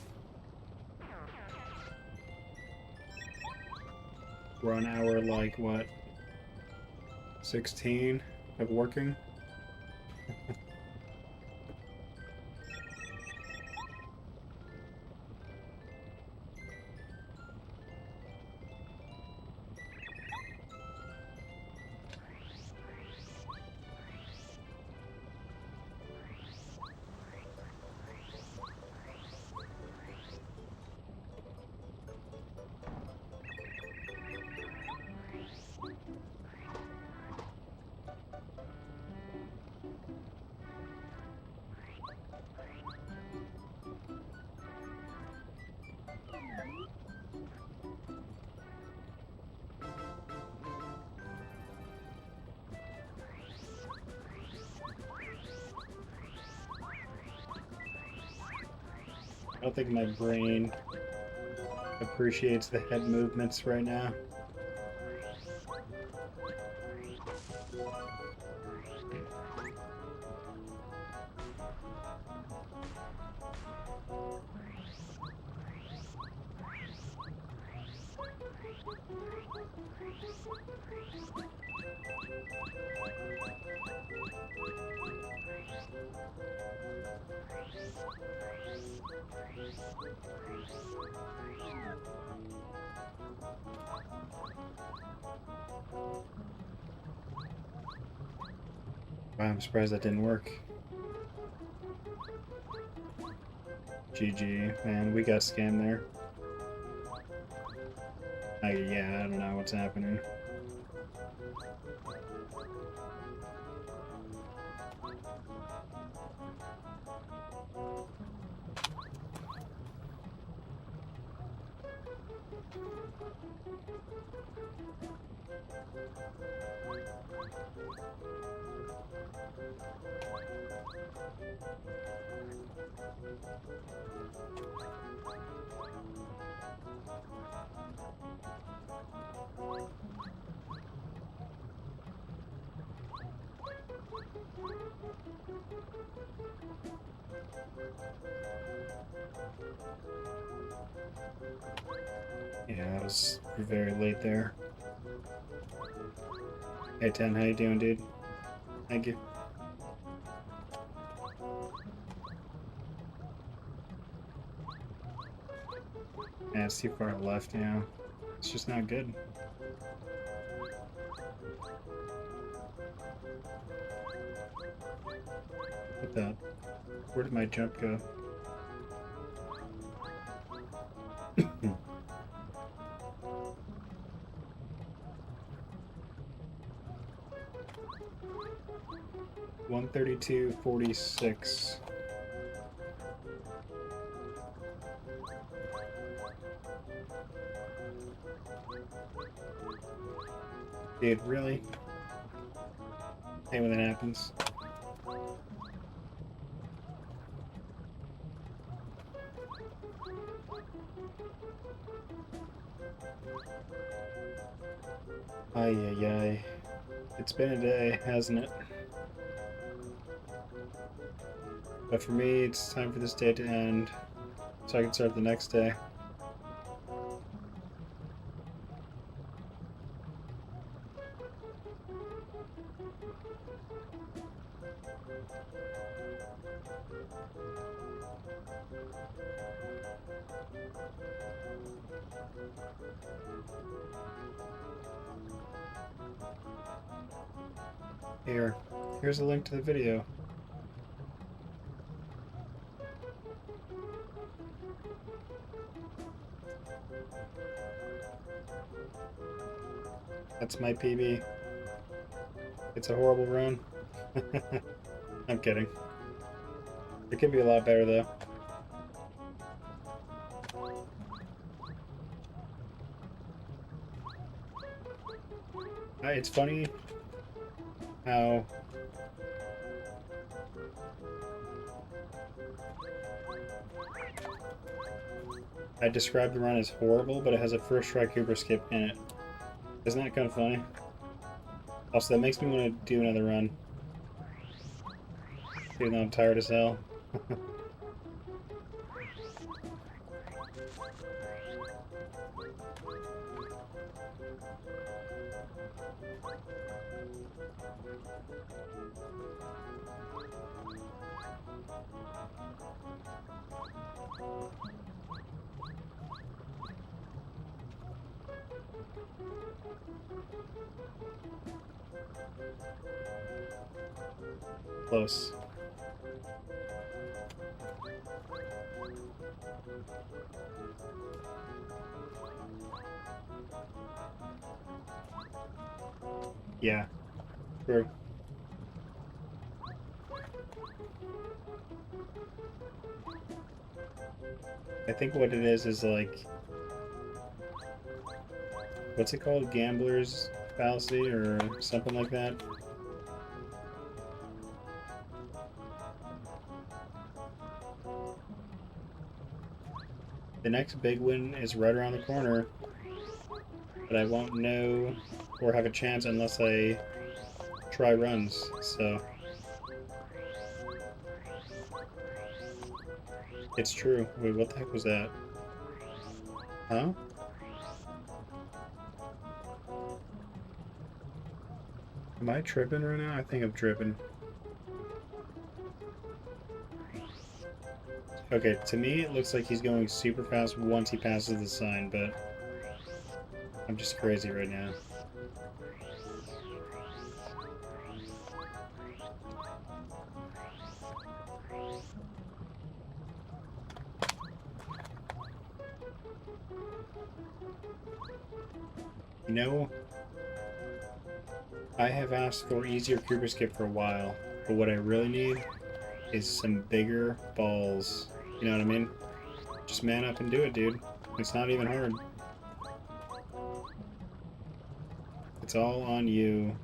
We're on hour, like, what, 16 of working? I don't think my brain appreciates the head movements right now. Wow, I'm surprised that didn't work. GG, man, we got scammed there. Yeah, I don't know what's happening. Yeah, I was very late there. Hey, 10, how you doing, dude? Thank you. Yeah, it's too far left now. It's just not good. What the? Where did my jump go? $132.46. Dude, really? Hey, when that happens. Ay, ay, ay. It's been a day, hasn't it? But for me, it's time for this day to end, so I can start the next day. Here's a link to the video. That's my PB. It's a horrible run. I'm kidding. It could be a lot better though. It's funny how I described the run as horrible, but it has a first try Cooper skip in it. Isn't that kind of funny? Also, that makes me want to do another run. Even though I'm tired as hell. Close. Yeah, true. I think what it is like, what's it called? Gambler's fallacy or something like that? The next big win is right around the corner, but I won't know or have a chance unless I try runs, so... It's true. Wait, what the heck was that? Huh? Am I tripping right now? I think I'm tripping. Okay, to me it looks like he's going super fast once he passes the sign, but I'm just crazy right now. You know, I have asked for easier Cooper skip for a while, but what I really need is some bigger balls. You know what I mean? Just man up and do it, dude. It's not even hard. It's all on you.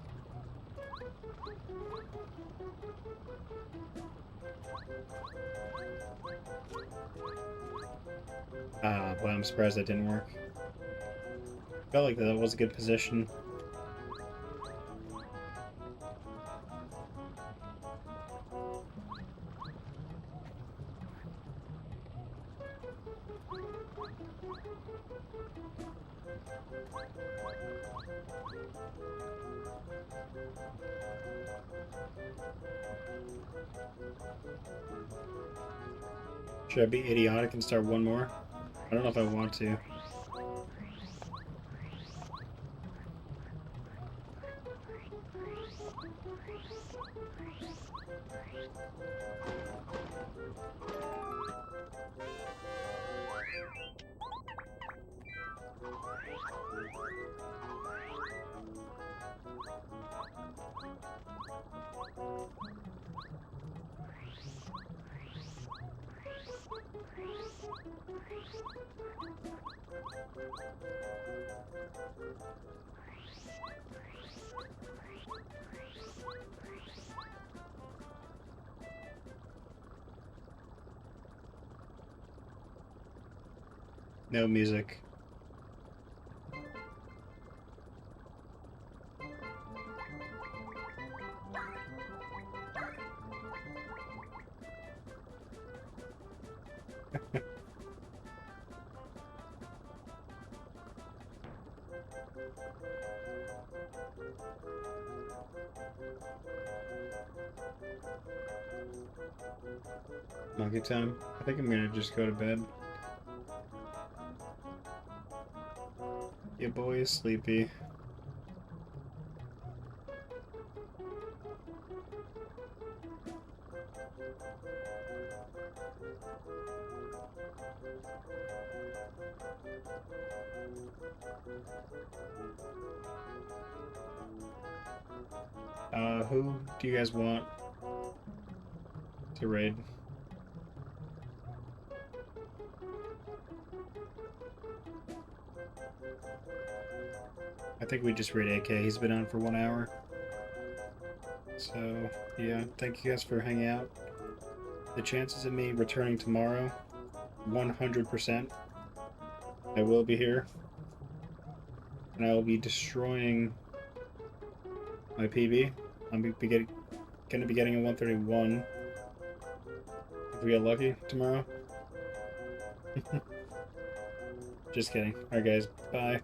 Ah, well, I'm surprised that didn't work. Felt like that was a good position. Should I be idiotic and start one more? I don't know if I want to. No music. Monkey time. I think I'm gonna just go to bed. Your boy is sleepy. Who do you guys want to raid? I think we just raid AK. He's been on for 1 hour. So, yeah, thank you guys for hanging out. The chances of me returning tomorrow, 100%. I will be here. And I will be destroying my PB. I'm gonna be getting a 131. if we get lucky tomorrow. Just kidding. Alright, guys. Bye.